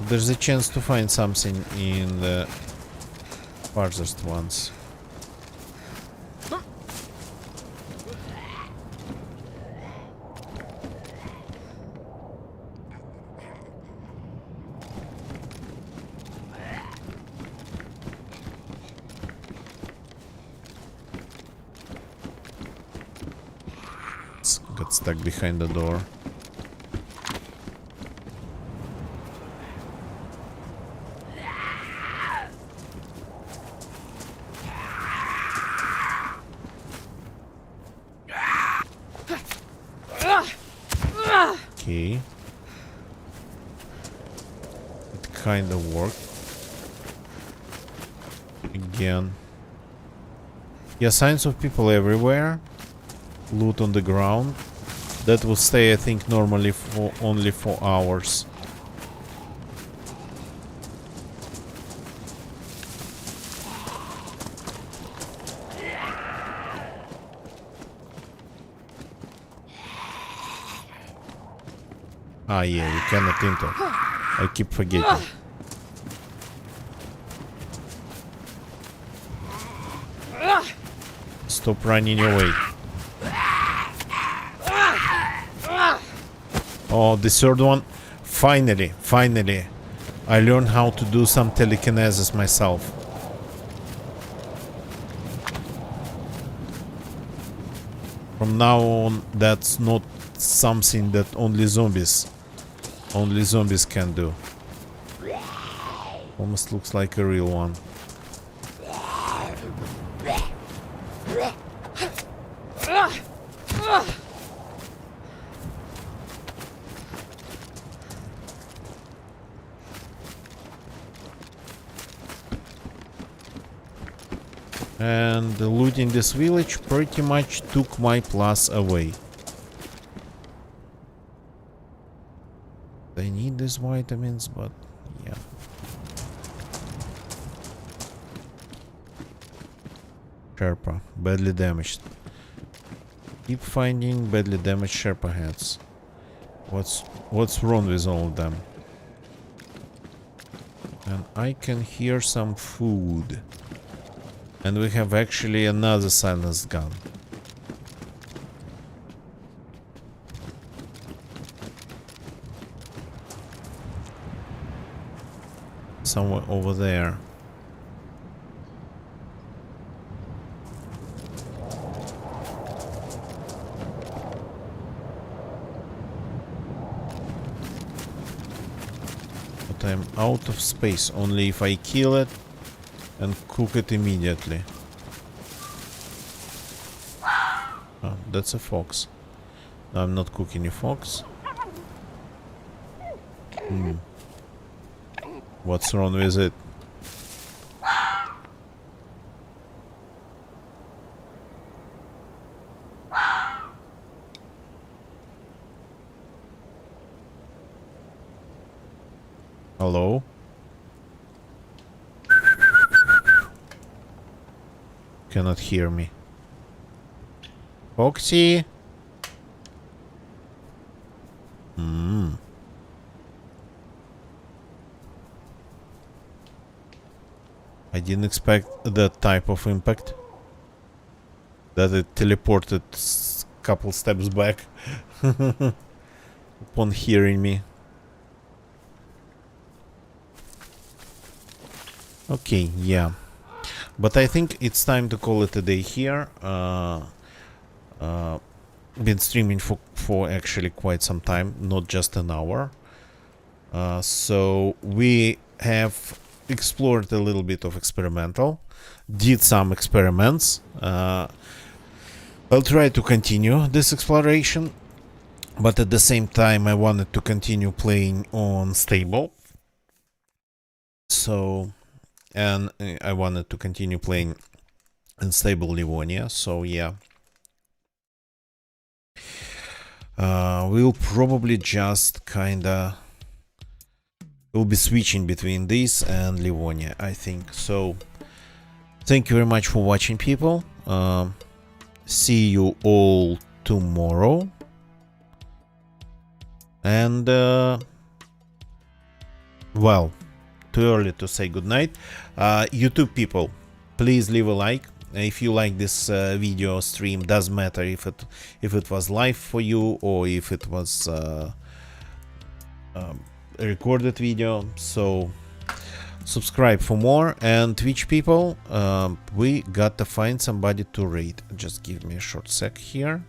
There's a chance to find something in the farthest ones. Got stuck behind the door. Okay. It kind of worked. Again. Yeah, signs of people everywhere. loot on the ground. That will stay, I think, normally for only 4 hours. Ah, yeah, you cannot enter. I keep forgetting. Stop running away. Oh, the third one. Finally, I learned how to do some telekinesis myself. From now on, that's not something that only zombies can do. Almost looks like a real one. And looting this village pretty much took my plus away. I need these vitamins, but yeah. Sherpa, badly damaged. Keep finding badly damaged Sherpa heads. What's wrong with all of them? And I can hear some food. And we have actually another silenced gun. Somewhere over there. But I'm out of space, only if I kill it and cook it immediately. Oh, that's a fox. No, I'm not cooking a fox. What's wrong with it? Hello? Cannot hear me. Foxy? I didn't expect that type of impact. That it teleported a couple steps back upon hearing me. Okay, yeah. But I think it's time to call it a day here. Been streaming for actually quite some time, not just an hour. So we have explored a little bit of experimental, did some experiments. I'll try to continue this exploration, but at the same time I wanted to continue playing on stable. So, and I wanted to continue playing in stable Livonia, so yeah. We'll probably just kinda... We'll be switching between this and Livonia, I think. So, thank you very much for watching, people. See you all tomorrow. And, well, too early to say goodnight. YouTube people, please leave a like. If you like this video stream, doesn't matter if it was live for you or if it was a recorded video. So subscribe for more. And Twitch people, we gotta find somebody to raid. Just give me a short sec here.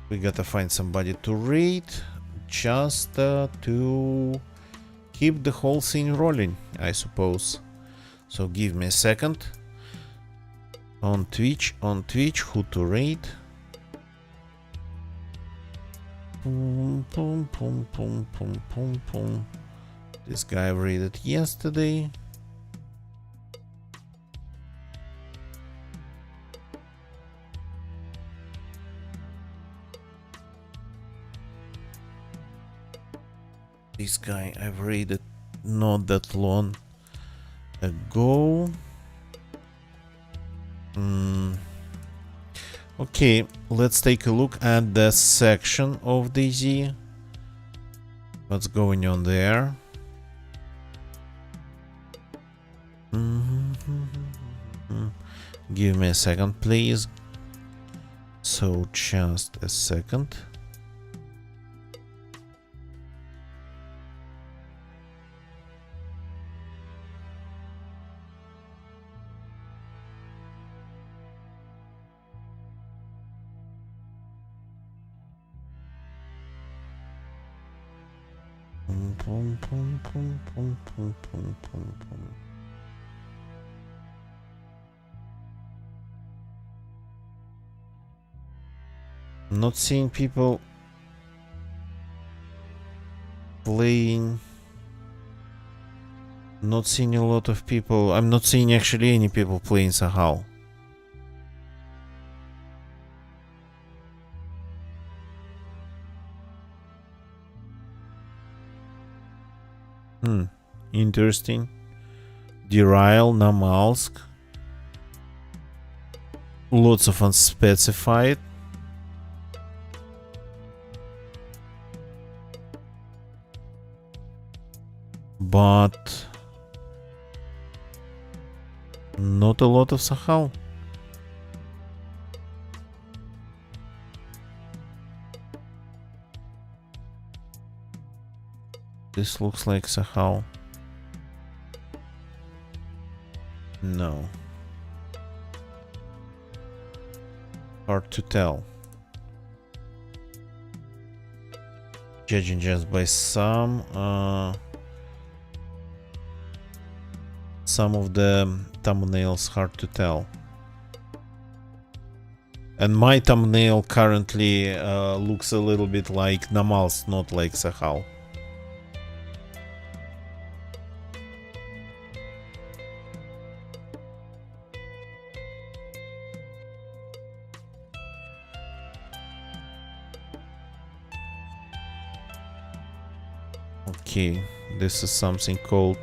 We gotta find somebody to raid, just to keep the whole thing rolling, I suppose. So give me a second. On Twitch, who to raid? Boom, boom, boom, boom, boom, boom, boom. This guy raided yesterday. This guy, I've read it not that long ago. Okay, let's take a look at the section of DayZ. What's going on there? Give me a second, please. So, just a second. Not seeing people playing. Not seeing a lot of people. I'm not seeing actually any people playing Sakhal. Interesting. Derail, Namalsk. Lots of unspecified. But not a lot of Sakhal. This looks like Sakhal. No. Hard to tell. Judging just by some of the thumbnails, hard to tell. And my thumbnail currently looks a little bit like Namalsk, not like Sakhal. Okay, this is something called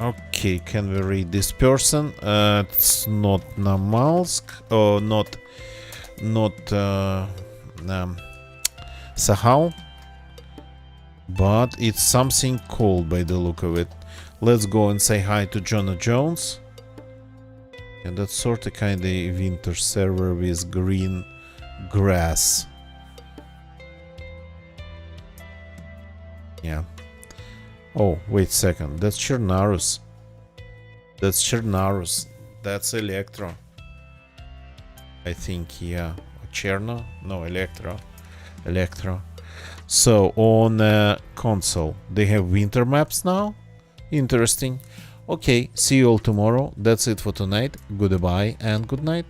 okay, can we read this person? It's not Namalsk or not Sakhal, but it's something cold by the look of it. Let's go and say hi to Jonah Jones. And that's sort of kind of winter server with green grass. Yeah. Oh, wait a second. That's Chernarus. That's Chernarus. That's Electro. I think, yeah. Cherno? No, Electro. Electro. So, on console, they have winter maps now? Interesting. Okay, see you all tomorrow. That's it for tonight. Goodbye and good night.